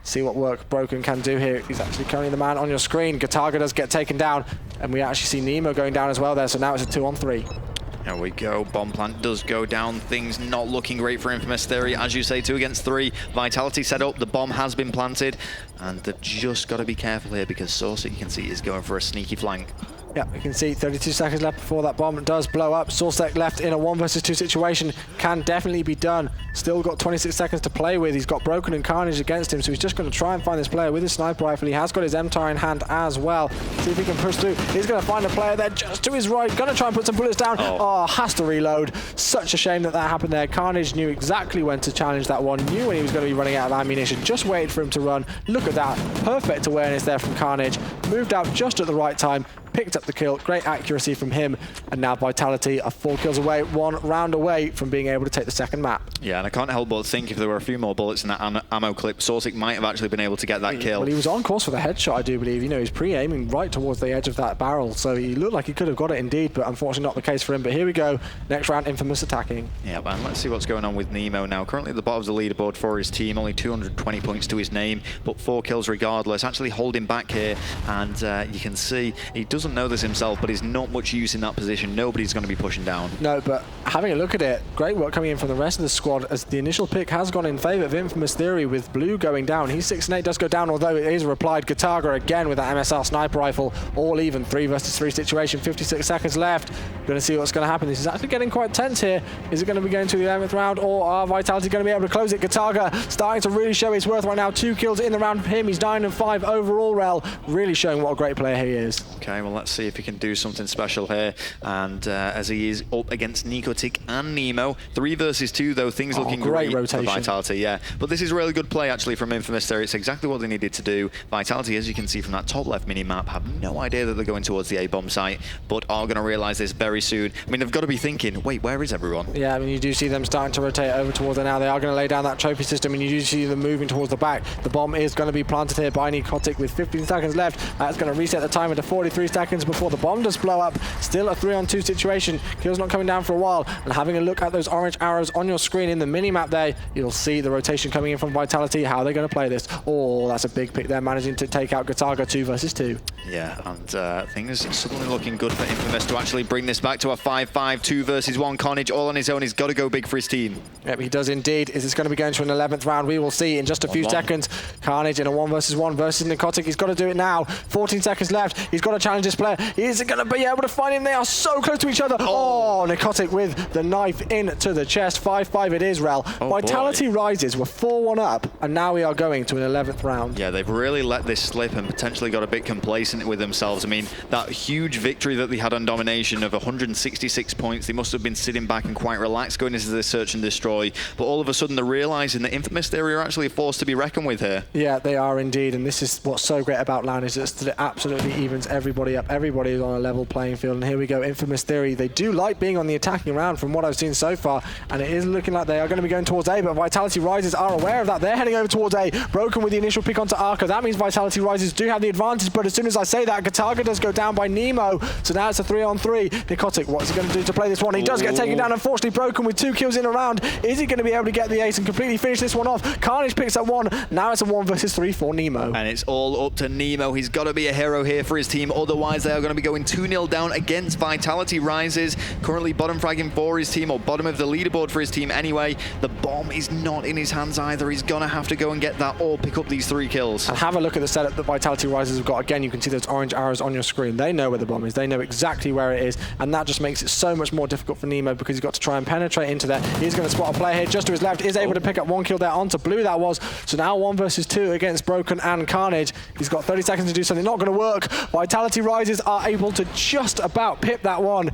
See what work Broken can do here. He's actually currently the man on your screen. Gataga does get taken down, and we actually see Nemo going down as well there, so now it's a 2-on-3. There we go. Bomb plant does go down. Things not looking great for Infamous Theory. As you say, 2 against 3. Vitality set up. The bomb has been planted, and they've just got to be careful here because Saucy, you can see, is going for a sneaky flank. Yeah, you can see 32 seconds left before that bomb does blow up. Sourcek left in a 1 versus 2 situation. Can definitely be done. Still got 26 seconds to play with. He's got Broken and Carnage against him, so he's just going to try and find this player with his sniper rifle. He has got his MTAR in hand as well. See if he can push through. He's going to find a player there just to his right. Going to try and put some bullets down. Oh, has to reload. Such a shame that that happened there. Carnage knew exactly when to challenge that one. Knew when he was going to be running out of ammunition. Just waited for him to run. Look at that. Perfect awareness there from Carnage. Moved out just at the right time. Picked up the kill, great accuracy from him, and now Vitality are 4 kills away, 1 round away from being able to take the second map. Yeah, and I can't help but think if there were a few more bullets in that ammo clip, Sorsik might have actually been able to get that kill. Well, he was on course for the headshot, I do believe. You know, he's pre-aiming right towards the edge of that barrel, so he looked like he could have got it indeed, but unfortunately not the case for him. But here we go, next round, Infamous attacking. Yeah, and let's see what's going on with Nemo now. Currently at the bottom of the leaderboard for his team, only 220 points to his name, but 4 kills regardless. Actually holding back here, and you can see he doesn't know this himself, but he's not much use in that position. Nobody's going to be pushing down. No, but having a look at it, great work coming in from the rest of the squad as the initial pick has gone in favour of Infamous Theory with Blue going down. He's 6 and 8, does go down, although it is replied. Gataga again with that MSR sniper rifle, all even, 3 versus 3 situation, 56 seconds left. Going to see what's going to happen. This is actually getting quite tense here. Is it going to be going to the 11th round, or are Vitality going to be able to close it? Gataga starting to really show his worth right now. 2 kills in the round for him. He's 9 and 5 overall, Rel. Really showing what a great player he is. Okay, well, let's see if he can do something special here. And as he is up against Nicotic and Nemo, 3 versus 2 though, things looking great rotation for Vitality. Yeah, but this is really good play actually from Infamous there. It's exactly what they needed to do. Vitality, as you can see from that top left mini map, have no idea that they're going towards the A-bomb site, but are going to realise this very soon. I mean, they've got to be thinking, wait, where is everyone? Yeah, I mean, you do see them starting to rotate over towards there now. They are going to lay down that trophy system, and you do see them moving towards the back. The bomb is going to be planted here by Nicotic with 15 seconds left. That's going to reset the timer to 43 seconds before the bomb does blow up. Still a 3-on-2 situation. Kill's not coming down for a while. And having a look at those orange arrows on your screen in the mini-map there, you'll see the rotation coming in from Vitality. How are they going to play this? Oh, that's a big pick there, managing to take out Gataga 2 versus 2. Yeah, and things suddenly looking good for Infamous to actually bring this back to a 5-5, 2 versus 1. Carnage all on his own. He's got to go big for his team. Yep, he does indeed. Is this going to be going to an 11th round? We will see in just a few seconds. Carnage in a 1 versus 1 versus Nicotic. He's got to do it now. 14 seconds left. He's got to challenge this player. Is it going to be able to find him? They are so close to each other. Oh, Nicotic with the knife into the chest. 5-5 it is, Rel. Vitality rises. We're 4-1 up, and now we are going to an 11th round. Yeah, they've really let this slip and potentially got a bit complacent with themselves. I mean, that huge victory that they had on Domination of 166 points, they must have been sitting back and quite relaxed going into this search and destroy, but all of a sudden they're realising that Infamous Theory are actually a force to be reckoned with here. Yeah, they are indeed, and this is what's so great about LAN, is that it absolutely evens everybody up. Everybody is on a level playing field, and here we go. Infamous Theory, they do like being on the attacking round from what I've seen so far, and it is looking like they are going to be going towards A, but Vitality Rises are aware of that. They're heading over towards A. Broken with the initial pick onto Arca. That means Vitality Rises do have the advantage, but as soon as I say that, Gataga does go down by Nemo, so now it's a 3-on-3. Nicotic, what's he going to do to play this one? He does get taken down, unfortunately. Broken with 2 kills in a round. Is he going to be able to get the ace and completely finish this one off? Carnage picks up 1. Now it's a 1 versus 3 for Nemo. And it's all up to Nemo. He's got to be a hero here for his team, otherwise they are going to be going 2-0 down against Vitality Rises. Currently bottom fragging for his team, or bottom of the leaderboard for his team anyway. The bomb is not in his hands either. He's going to have to go and get that or pick up these 3 kills. And have a look at the setup that Vitality Rises have got. Again, you can see those orange arrows on your screen. They know where the bomb is. They know exactly where it is, and that just makes it so much more difficult for Nemo because he's got to try and penetrate into there. He's going to spot a player here just to his left. Is able to pick up 1 kill there onto Blue, that was. So now 1 versus 2 against Broken and Carnage. He's got 30 seconds to do something. Not going to work. Vitality Rises are able to just about pip that one.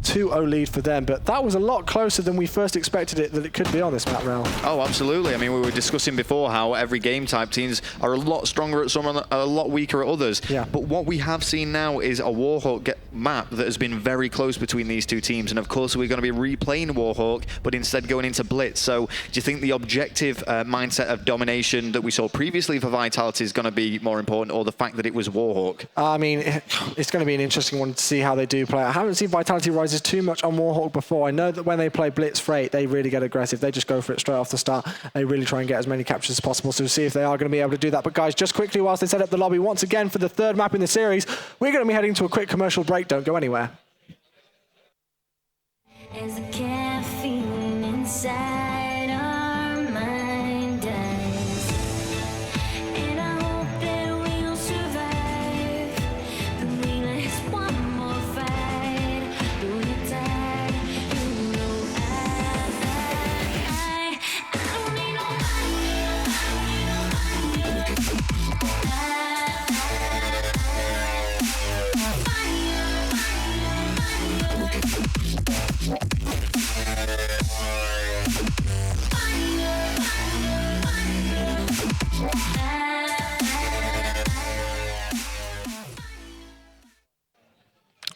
2-0 lead for them, but that was a lot closer than we first expected that it could be on this map, Rel. Oh, absolutely. I mean, we were discussing before how every game type teams are a lot stronger at some and a lot weaker at others. Yeah. But what we have seen now is a Warhawk map that has been very close between these two teams. And of course, we're going to be replaying Warhawk, but instead going into Blitz. So do you think the objective mindset of domination that we saw previously for Vitality is going to be more important, or the fact that it was Warhawk? I mean, it's going to be an interesting one to see how they do play. I haven't seen Vitality Rises too much on Warhawk before. I know that when they play Blitz Freight, they really get aggressive. They just go for it straight off the start. They really try and get as many captures as possible. So we'll see if they are going to be able to do that. But guys, just quickly, whilst they set up the lobby once again for the third map in the series, we're going to be heading to a quick commercial break. Don't go anywhere. As the caffeine inside our mind dies, and I hope that we'll survive. But we last one more fight. Though you're tired, you know I don't need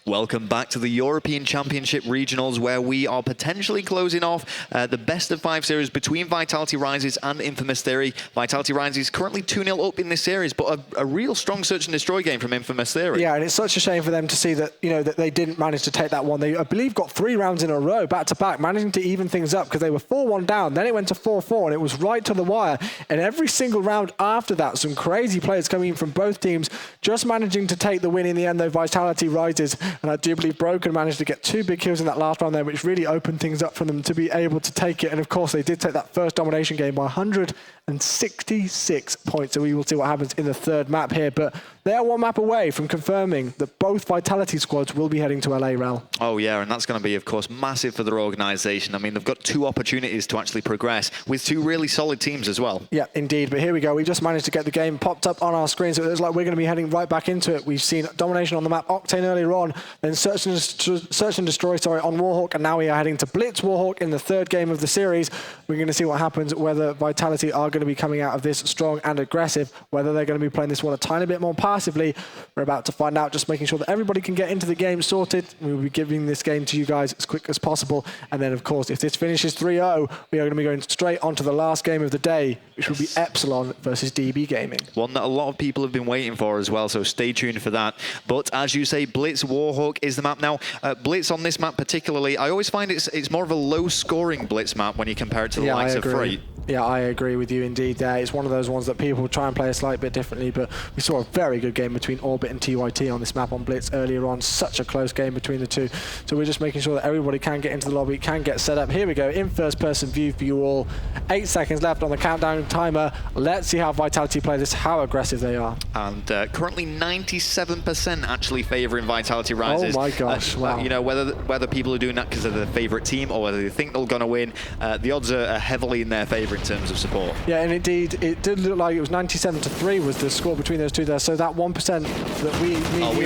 Welcome back to the European Championship Regionals, where we are potentially closing off the best of 5 series between Vitality Rises and Infamous Theory. Vitality Rises currently 2-0 up in this series, but a real strong search and destroy game from Infamous Theory. Yeah, and it's such a shame for them to see that, you know, that they didn't manage to take that one. They, I believe, got 3 rounds in a row, back to back, managing to even things up because they were 4-1 down. Then it went to 4-4, and it was right to the wire. And every single round after that, some crazy players coming in from both teams, just managing to take the win in the end, though. Vitality Rises, and I do believe Broken managed to get 2 big kills in that last round there, which really opened things up for them to be able to take it. And of course, they did take that first domination game by 166 points. So we will see what happens in the third map here. But they are 1 map away from confirming that both Vitality squads will be heading to LA, Rel. Oh yeah, and that's going to be, of course, massive for their organisation. I mean, they've got 2 opportunities to actually progress with 2 really solid teams as well. Yeah, indeed. But here we go. We just managed to get the game popped up on our screen, so it looks like we're going to be heading right back into it. We've seen domination on the map Octane earlier on, then Search and Destroy, on Warhawk, and now we are heading to Blitz Warhawk in the third game of the series. We're going to see what happens, whether Vitality are going to be coming out of this strong and aggressive, whether they're going to be playing this one a tiny bit more passively. We're about to find out, just making sure that everybody can get into the game sorted. We'll be giving this game to you guys as quick as possible. And then, of course, if this finishes 3-0, we are going to be going straight on to the last game of the day, which will be Epsilon versus DB Gaming. One that a lot of people have been waiting for as well, so stay tuned for that. But as you say, Blitz Warhawk is the map now. Blitz on this map particularly, I always find it's more of a low-scoring Blitz map when you compare it to the likes of Freight. Yeah, I agree with you indeed there. It's one of those ones that people try and play a slight bit differently, but we saw a very good game between Orbit and TYT on this map on Blitz earlier on. Such a close game between the two. So we're just making sure that everybody can get into the lobby, can get set up. Here we go, in first-person view for you all. 8 seconds left on the countdown timer. Let's see how Vitality play this, how aggressive they are. And currently 97% actually favouring Vitality Rises. Oh my gosh, wow. You know, whether people are doing that because they're their favourite team or whether they think they're going to win, the odds are heavily in their favour in terms of support. Yeah, and indeed, it did look like it was 97-3 was the score between those two there. So that 1% that we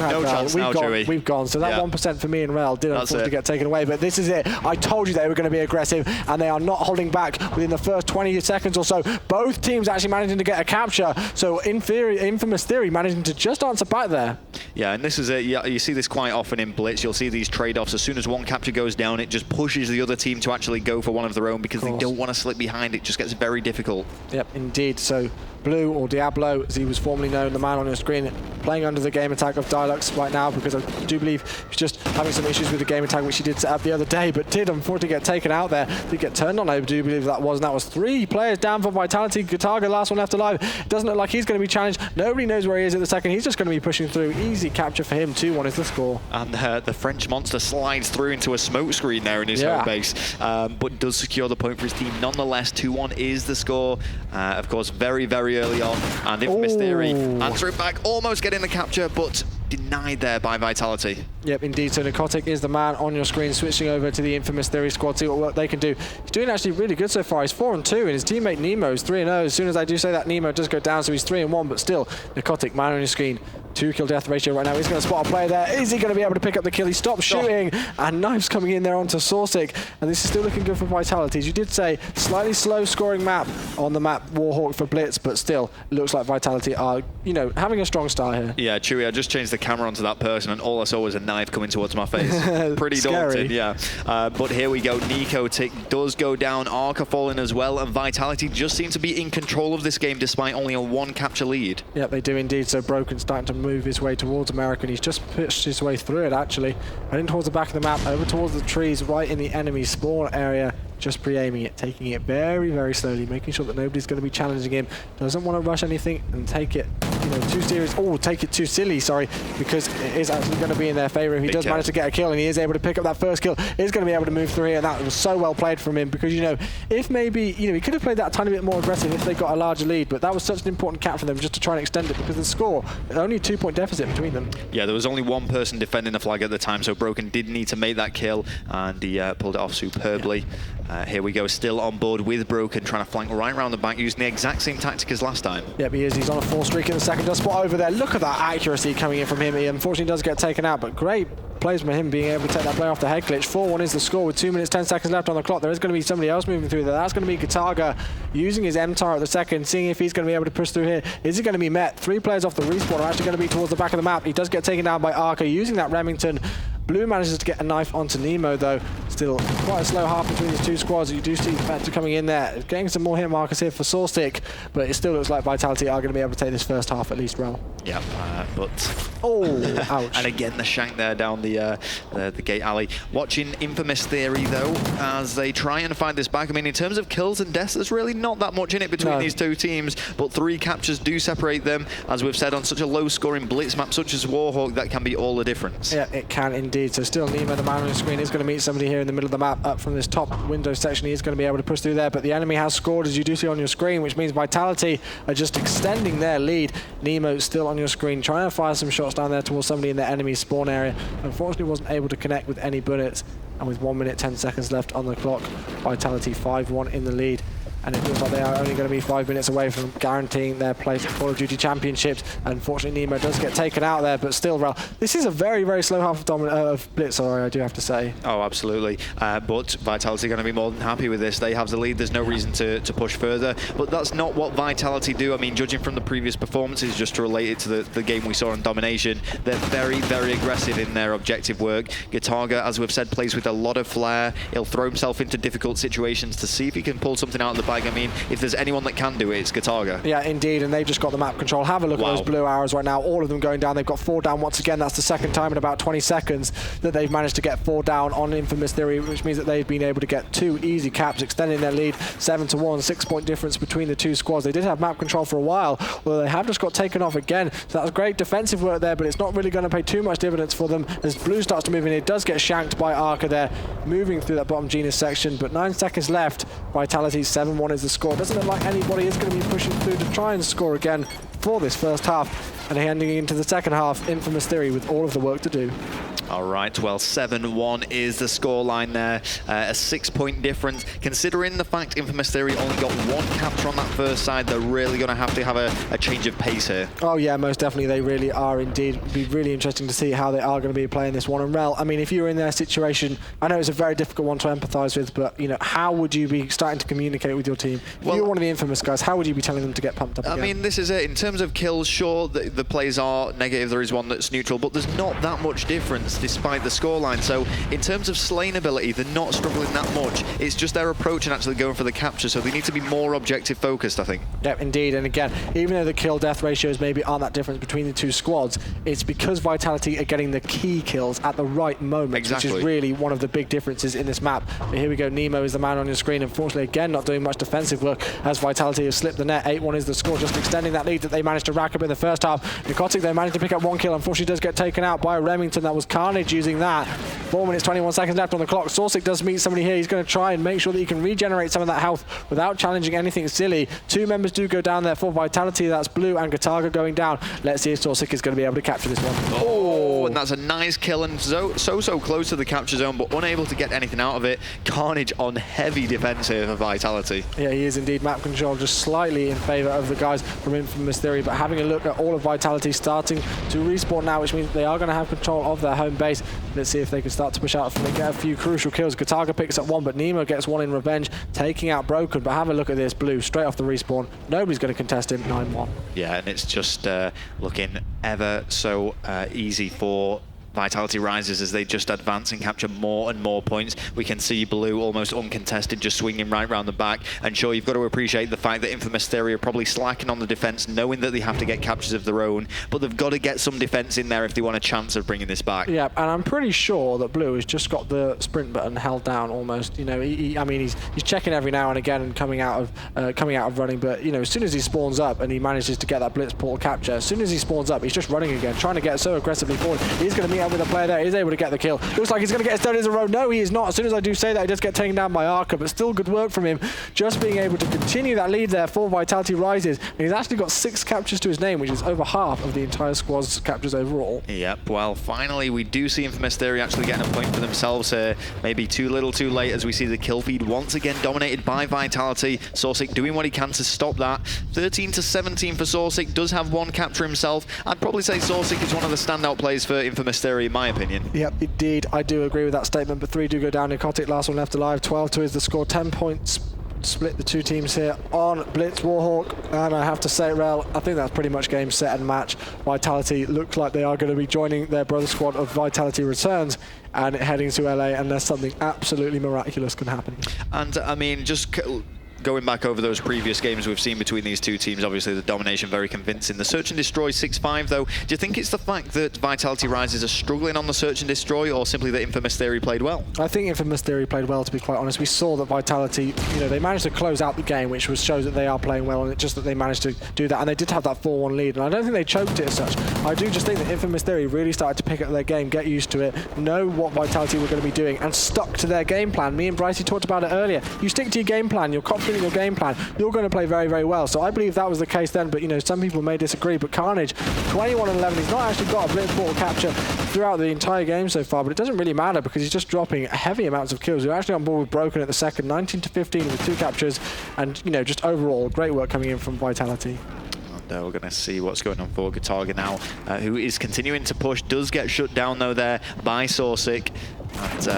had, no chance now, Joey. We've gone. So that 1% for me and Rel did unfortunately get taken away. But this is it. I told you they were going to be aggressive, and they are not holding back within the first 20 seconds or so. Both teams actually managing to get a capture. So Infamous Theory managing to just answer back there. Yeah, and this is it. You see this quite often in Blitz. You'll see these trade-offs. As soon as one capture goes down, it just pushes the other team to actually go for one of their own because they don't want to slip behind. It just gets very difficult. Yep, indeed. So Blue, or Diablo, as he was formerly known, the man on your screen, playing under the game attack of Dialux right now, because I do believe he's just having some issues with the game attack, which he did set up the other day, but did unfortunately get taken out there. Did get turned on, I do believe that was, and that was 3 players down for Vitality. Gataga, last one left alive. It doesn't look like he's going to be challenged. Nobody knows where he is at the second. He's just going to be pushing through. Easy capture for him. 2-1 is the score. And the French monster slides through into a smoke screen there in his home base, but does secure the point for his team. Nonetheless, 2-1 is the score. Of course, very, very early on. And Infamous Theory answering back, almost getting the capture, but denied there by Vitality. Yep, indeed. So Narcotic is the man on your screen, switching over to the Infamous Theory squad, see what work they can do. He's doing actually really good so far. He's 4-2, and his teammate Nemo's 3-0. As soon as I do say that, Nemo does go down, so he's 3-1, but still, Narcotic, man on your screen. 2 kill death ratio right now. He's going to spot a player there. Is he going to be able to pick up the kill? He stops shooting, and Knife's coming in there onto Sourcic, and this is still looking good for Vitality. As you did say, slightly slow scoring map on the map Warhawk for Blitz, but still, it looks like Vitality are, you know, having a strong start here. Yeah, Chewy, I just changed the camera onto that person, and all I saw was a knife coming towards my face. Pretty Scary. daunting, yeah. But here we go. Nicotic does go down, Arca falling as well, and Vitality just seem to be in control of this game despite only a 1 capture lead. Yeah, they do indeed. So Broken starting to move his way towards America, and he's just pushed his way through it actually. Heading towards the back of the map, over towards the trees, right in the enemy spawn area. Just pre-aiming it, taking it very, very slowly, making sure that nobody's going to be challenging him. Doesn't want to rush anything and take it, you know, too serious. Oh, take it too silly, sorry, because it is actually going to be in their favour. If he does manage to get a kill and he is able to pick up that first kill, he's going to be able to move through here, and that was so well played from him because, you know, if maybe, you know, he could have played that a tiny bit more aggressive if they got a larger lead, but that was such an important cap for them just to try and extend it because the score, only a 2-point deficit between them. Yeah, there was only one person defending the flag at the time, so Broken did need to make that kill, and he pulled it off superbly. Here we go, still on board with Broken, trying to flank right around the back, using the exact same tactic as last time. Yep, he is. He's on a 4 streak in the second. Does spot over there. Look at that accuracy coming in from him. He unfortunately does get taken out, but great plays from him being able to take that play off the head glitch. 4-1 is the score with 2 minutes 10 seconds left on the clock. There is going to be somebody else moving through there. That's going to be Gataga using his MTAR at the second, seeing if he's going to be able to push through here. Is he going to be met? 3 players off the respawn are actually going to be towards the back of the map. He does get taken down by Arca using that Remington. Blue manages to get a knife onto Nemo though. Still quite a slow half between these two squads. You do see Vector coming in there, getting some more hit markers here for Sourcic, but it still looks like Vitality are going to be able to take this first half at least, Rel. Yeah, but oh, ouch! And again, the shank there down the gate alley. Watching Infamous Theory though, as they try and find this back. I mean, in terms of kills and deaths, there's really not that much in it between these two teams, but 3 captures do separate them. As we've said, on such a low-scoring blitz map such as Warhawk, that can be all the difference. Yeah, it can indeed. So still Nemo, the man on the screen, is going to meet somebody here in the middle of the map up from this top window section. He is going to be able to push through there, but the enemy has scored, as you do see on your screen, which means Vitality are just extending their lead. Nemo still on your screen, trying to fire some shots down there towards somebody in the enemy spawn area. Unfortunately wasn't able to connect with any bullets, and with 1 minute 10 seconds left on the clock, Vitality 5-1 in the lead. And it looks like they are only going to be 5 minutes away from guaranteeing their place at Call of Duty Championships. Unfortunately, Nemo does get taken out there, but still, Rel, this is a very, very slow half of Blitz, sorry, I do have to say. Oh, absolutely. But Vitality are going to be more than happy with this. They have the lead. There's no reason to push further. But that's not what Vitality do. I mean, judging from the previous performances, just to relate it to the game we saw on Domination, they're very, very aggressive in their objective work. Gataga, as we've said, plays with a lot of flair. He'll throw himself into difficult situations to see if he can pull something out of the bag. I mean, if there's anyone that can do it, it's Gataga. Yeah, indeed, and they've just got the map control. Have a look at those blue arrows right now. All of them going down. They've got 4 down once again. That's the second time in about 20 seconds that they've managed to get 4 down on Infamous Theory, which means that they've been able to get 2 easy caps, extending their lead 7-1, 6-point difference between the two squads. They did have map control for a while, although they have just got taken off again. So that was great defensive work there, but it's not really going to pay too much dividends for them as Blue starts to move in. It does get shanked by Arca there, moving through that bottom genus section, but 9 seconds left. Vitality 7-1 is the score. Doesn't look like anybody is going to be pushing through to try and score again for this first half. And heading into the second half, Infamous Theory with all of the work to do. All right, well, 7-1 is the scoreline there. A 6-point difference. Considering the fact Infamous Theory only got 1 capture on that first side, they're really going to have a change of pace here. Oh yeah, most definitely they really are indeed. It'd be really interesting to see how they are going to be playing this one. And Rel, I mean, if you were in their situation, I know it's a very difficult one to empathise with, but you know, how would you be starting to communicate with your team? If you were one of the Infamous guys, how would you be telling them to get pumped up again? I mean, this is it. In terms of kills, sure, the plays are negative. There is one that's neutral, but there's not that much difference despite the scoreline. So in terms of slaying ability, they're not struggling that much. It's just their approach and actually going for the capture, so they need to be more objective focused, I think. Yeah, indeed. And again, even though the kill death ratios maybe aren't that different between the two squads, it's because Vitality are getting the key kills at the right moment, which is really one of the big differences in this map. But here we go, Nemo is the man on your screen. Unfortunately, again, not doing much defensive work as Vitality have slipped the net. 8-1 is the score, just extending that lead that they managed to rack up in the first half. Narcotic, they managed to pick up 1 kill. Unfortunately, does get taken out by Remington. That was Carnage using that. 4 minutes, 21 seconds left on the clock. Sourcic does meet somebody here. He's going to try and make sure that he can regenerate some of that health without challenging anything silly. 2 members do go down there for Vitality. That's Blue and Gataga going down. Let's see if Sourcic is going to be able to capture this one. Oh, and that's a nice kill, and so close to the capture zone, but unable to get anything out of it. Carnage on heavy defense here for Vitality. Yeah, he is indeed. Map control just slightly in favor of the guys from Infamous Theory, but having a look at all of Vitality starting to respawn now, which means they are going to have control of their home base. Let's see if they can start to push out and get a few crucial kills. Gataga picks up one, but Nemo gets one in revenge, taking out Broken. But have a look at this. Blue, straight off the respawn. Nobody's going to contest him. 9-1. Yeah, and it's just looking ever so easy for Vitality Rises as they just advance and capture more and more points. We can see Blue almost uncontested, just swinging right round the back. And sure, you've got to appreciate the fact that Infamous Theory are probably slacking on the defense, knowing that they have to get captures of their own, but they've got to get some defense in there if they want a chance of bringing this back. Yeah, and I'm pretty sure that Blue has just got the sprint button held down almost. You know, I mean, he's checking every now and again and coming out of running, but you know, as soon as he spawns up and he manages to get that blitz portal capture, as soon as he spawns up, he's just running again, trying to get so aggressively forward. He's going to meet up with a player there. He's able to get the kill. Looks like he's going to get his third in a row. No, he is not. As soon as I do say that, he does get taken down by Arca, but still good work from him. Just being able to continue that lead there for Vitality Rises. And he's actually got 6 captures to his name, which is over half of the entire squad's captures overall. Yep, well, finally, we do see Infamous Theory actually getting a point for themselves here. Maybe too little too late as we see the kill feed once again dominated by Vitality. Soursic doing what he can to stop that. 13-17 for Soursic. Does have 1 capture himself. I'd probably say Soursic is one of the standout players for Infamous Theory, in my opinion. Yep, indeed. I do agree with that statement, but 3 do go down. Nicotic, last one left alive. 12-2 is the score. 10 points split the two teams here on Blitz Warhawk. And I have to say, Rel, I think that's pretty much game, set and match. Vitality looks like they are going to be joining their brother squad of Vitality Returns and heading to LA unless something absolutely miraculous can happen. And, I mean, just going back over those previous games we've seen between these two teams, obviously the domination very convincing. The Search and Destroy 6-5 though, do you think it's the fact that Vitality Rises are struggling on the Search and Destroy, or simply that Infamous Theory played well? I think Infamous Theory played well, to be quite honest. We saw that Vitality, you know, they managed to close out the game, which shows that they are playing well, and it's just that they managed to do that, and they did have that 4-1 lead, and I don't think they choked it as such. I do just think that Infamous Theory really started to pick up their game, get used to it, know what Vitality were going to be doing, and stuck to their game plan. Me and Brycey talked about it earlier. You stick to your game plan, you're confident in your game plan, you're going to play very, very well. So I believe that was the case then, but you know, some people may disagree. But Carnage, 21-11, he's not actually got a blitz portal capture throughout the entire game so far, but it doesn't really matter because he's just dropping heavy amounts of kills. We're actually on board with Broken at the second, 19-15 with 2 captures, and you know, just overall great work coming in from Vitality. We're going to see what's going on for Gataga now, who is continuing to push, does get shut down though there by Soursic. And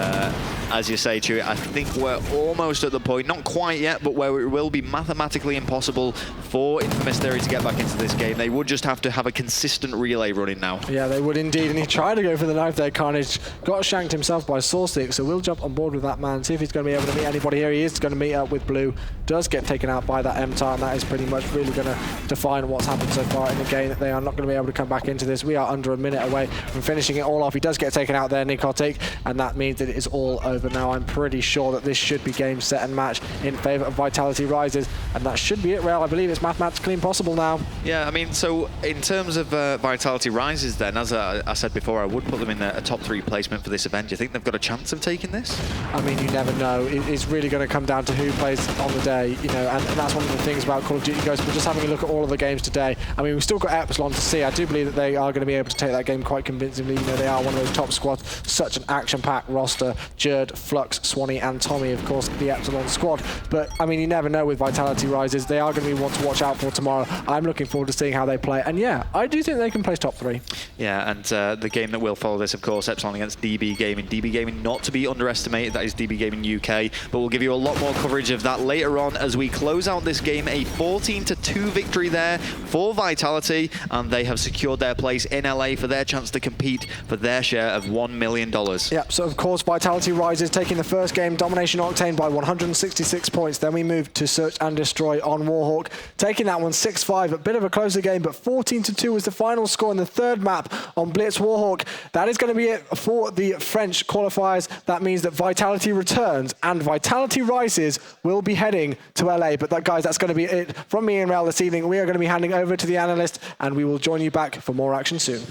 as you say, Chewy, I think we're almost at the point, not quite yet, but where it will be mathematically impossible for Infamous Theory to get back into this game. They would just have to have a consistent relay running now. Yeah, they would indeed, and he tried to go for the knife there, Carnage. Got shanked himself by Soursic, so we'll jump on board with that man, see if he's going to be able to meet anybody here. He is going to meet up with Blue, does get taken out by that MTAR, and that is pretty much really going to define what's happened so far in the game, that they are not going to be able to come back into this. We are under a minute away from finishing it all off. He does get taken out there, Nicotic, and that means that it is all over now. I'm pretty sure that this should be game, set and match in favour of Vitality Rises, and that should be it, Rail. I believe it's mathematically impossible now. Yeah, I mean, so in terms of Vitality Rises then, as I said before, I would put them in a top 3 placement for this event. Do you think they've got a chance of taking this? I mean, you never know. It's really going to come down to who plays on the day, you know, and that's one of the things about Call of Duty Ghosts. But just having a look at all of the games today, I mean, we've still got Epsilon to see. I do believe that they are going to be able to take that game quite convincingly. You know, they are one of those top squads, such an action-packed roster. Jerd, Flux, Swanee and Tommy, of course, the Epsilon squad. But, I mean, you never know with Vitality Rises. They are going to be one to watch out for tomorrow. I'm looking forward to seeing how they play. And, yeah, I do think they can place top 3. Yeah, and the game that will follow this, of course, Epsilon against DB Gaming. DB Gaming not to be underestimated. That is DB Gaming UK. But we'll give you a lot more coverage of that later on as we close out this game. A 14-2 victory there for Vitality. And they have secured their place in LA for their chance to compete for their share of $1 million. Yeah, so, of course, Vitality Rises taking the first game, Domination Octane, by 166 points. Then we move to Search and Destroy on Warhawk, taking that one 6-5. A bit of a closer game, but 14-2 was the final score in the third map on Blitz Warhawk. That is going to be it for the French qualifiers. That means that Vitality returns and Vitality Rises will be heading to LA. But that, guys, that's going to be it from me and Rail this evening. We are going to be handing over to the analyst, and we will join you back for more action soon.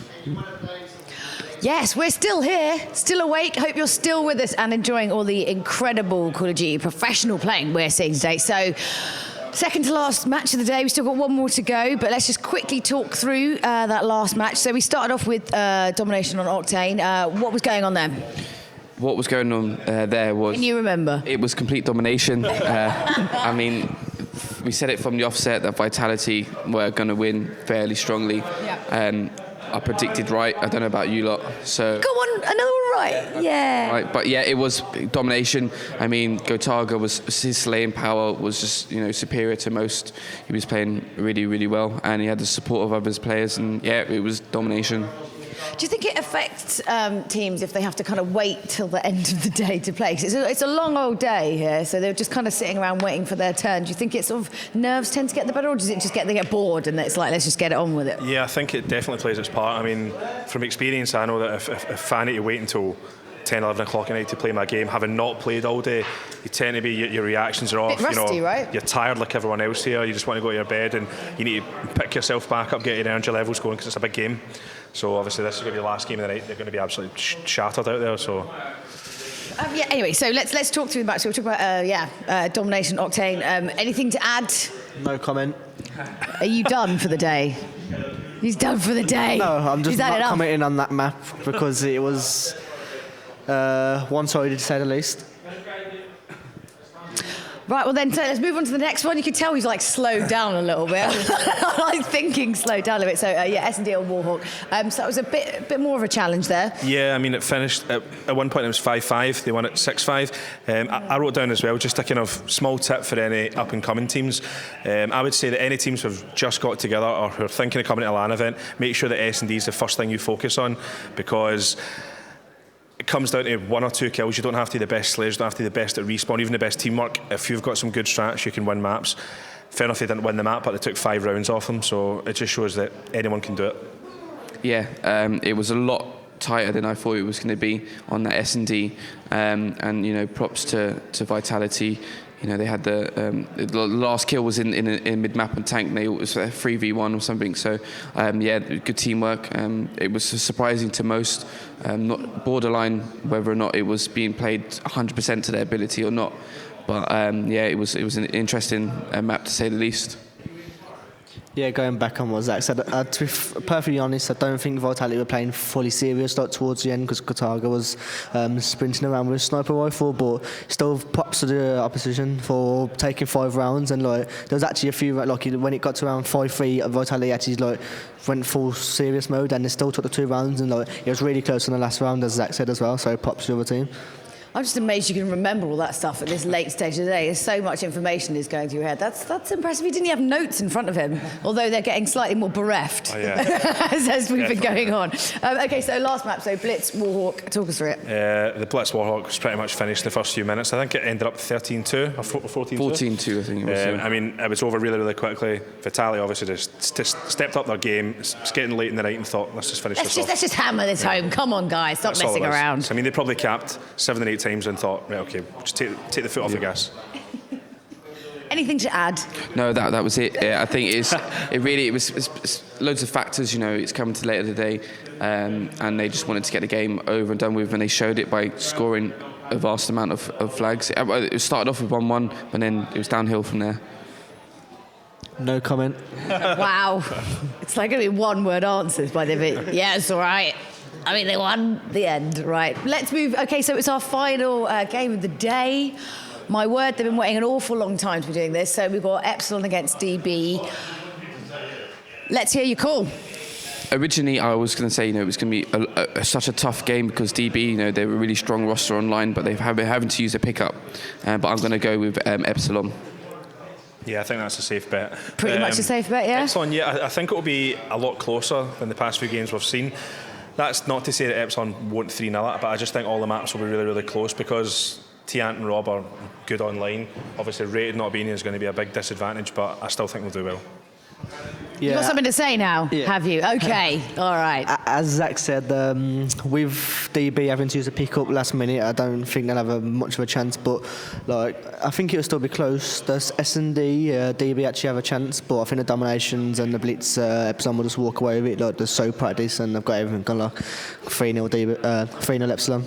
Yes, we're still here, still awake. Hope you're still with us and enjoying all the incredible Call of Duty professional playing we're seeing today. So Second to last match of the day. We still got one more to go, but let's just quickly talk through that last match. So we started off with Domination on Octane. What was going on there? What was going on there was... Can you remember? It was complete domination. I mean, we said it from the offset that Vitality were going to win fairly strongly. Yeah. I predicted right. I don't know about you lot. So Go on, another one right. Yeah. right, but yeah, it was domination. I mean, Gotaga his slaying power was just superior to most. He was playing really, really well, and he had the support of other players, and yeah, it was domination. Do you think it affects teams if they have to kind of wait till the end of the day to play? 'Cause it's a long old day here, so they're just kind of sitting around waiting for their turn. Do you think it sort of nerves tend to get the better, or does it just they get bored and it's like, let's just get it on with it? Yeah, I think it definitely plays its part. I mean, from experience, I know that if I need to wait until 10, 11 o'clock at night to play my game, having not played all day, you tend to be, your reactions are off. Bit rusty, right? You're tired like everyone else here. You just want to go to your bed, and you need to pick yourself back up, get your energy levels going, because it's a big game. So obviously this is going to be the last game of the night. They're going to be absolutely shattered out there. So Yeah. Anyway, so let's talk through the match. So we'll talk about Domination, Octane. Anything to add? No comment. Are you done for the day? He's done for the day. No, I'm just Is that not enough? commenting on that map because it was one-sided to say the least. Right, well then, so let's move on to the next one. You can tell he's like slowed down a little bit. Like thinking slowed down a bit. So yeah, S&D on Warhawk. So it was a bit more of a challenge there. yeah, I mean, it finished at one point. It was 5-5. They won it 6-5. I wrote down as well just a kind of small tip for any up and coming teams. I would say that any teams who've just got together or who are thinking of coming to a LAN event, make sure that S&D is the first thing you focus on, because it comes down to 1 or 2 kills. You don't have to be the best slayers, you don't have to be the best at respawn, even the best teamwork. If you've got some good strats, you can win maps. Fair enough, they didn't win the map, but they took 5 rounds off them, so it just shows that anyone can do it. Yeah, it was a lot tighter than I thought it was going to be on that S&D, and props to Vitality. They had the last kill was in mid-map and tank. It was a 3v1 or something. So, yeah, good teamwork. It was surprising to most, not borderline whether or not it was being played 100% to their ability or not. But yeah, it was an interesting map to say the least. Yeah, going back on what Zach said, to be perfectly honest, I don't think Vitality were playing fully serious towards the end, because Gotaga was sprinting around with a sniper rifle, but still props to the opposition for taking 5 rounds. And there was actually a few, when it got to around 5-3, Vitality actually went full serious mode, and they still took the 2 rounds, and it was really close on the last round, as Zach said as well. So props to the other team. I'm just amazed you can remember all that stuff at this late stage of the day. There's so much information is going through your head. That's impressive. He didn't have notes in front of him, although they're getting slightly more bereft as we've been going on. Okay, so last map, so Blitz, Warhawk, talk us through it. The Blitz Warhawk was pretty much finished in the first few minutes. I think it ended up 13-2 or 14-2. 14-2, I think it was. I mean, it was over really, really quickly. Vitality obviously just stepped up their game. It's getting late in the night and thought, let's just finish this off. Let's just hammer this home. Come on, guys, stop That's all messing it was. around. So, I mean, they probably capped 7 or 8 times and thought, right, okay, just take the foot off the gas. Anything to add? No, that was it. I think it's loads of factors. It's coming to later today, and they just wanted to get the game over and done with, and they showed it by scoring a vast amount of flags. It started off with 1-1, but then it was downhill from there. No comment. Wow. It's like going to be one-word answers by the bit. Yeah, it's all right. I mean, they won the end, right? Let's move. Okay, so it's our final game of the day. My word, they've been waiting an awful long time to be doing this. So we've got Epsilon against DB. Let's hear your call. Originally, I was going to say, it was going to be such a tough game because DB, they were a really strong roster online, but they've been having to use a pickup. But I'm going to go with Epsilon. Yeah, I think that's a safe bet. Pretty much a safe bet, yeah? Epsilon, yeah, I think it will be a lot closer than the past few games we've seen. That's not to say that Epsilon won't 3-0 it, but I just think all the maps will be really, really close because Tiant and Rob are good online. Obviously, rated not being here is going to be a big disadvantage, but I still think we'll do well. Yeah. You've got something to say now, Yeah. have you? Okay, all right. As Zach said, with DB having to use a pick-up last minute, I don't think they'll have much of a chance. But I think it'll still be close. Does S&D, DB actually have a chance? But I think the Dominations and the Blitz, Epsilon will just walk away with it. They're so practice and they've got everything gone 3-0 Epsilon.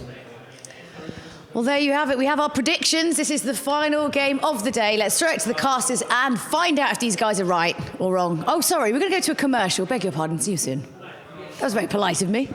Well, there you have it. We have our predictions. This is the final game of the day. Let's throw it to the casters and find out if these guys are right or wrong. Oh, sorry, we're going to go to a commercial. Beg your pardon. See you soon. That was very polite of me.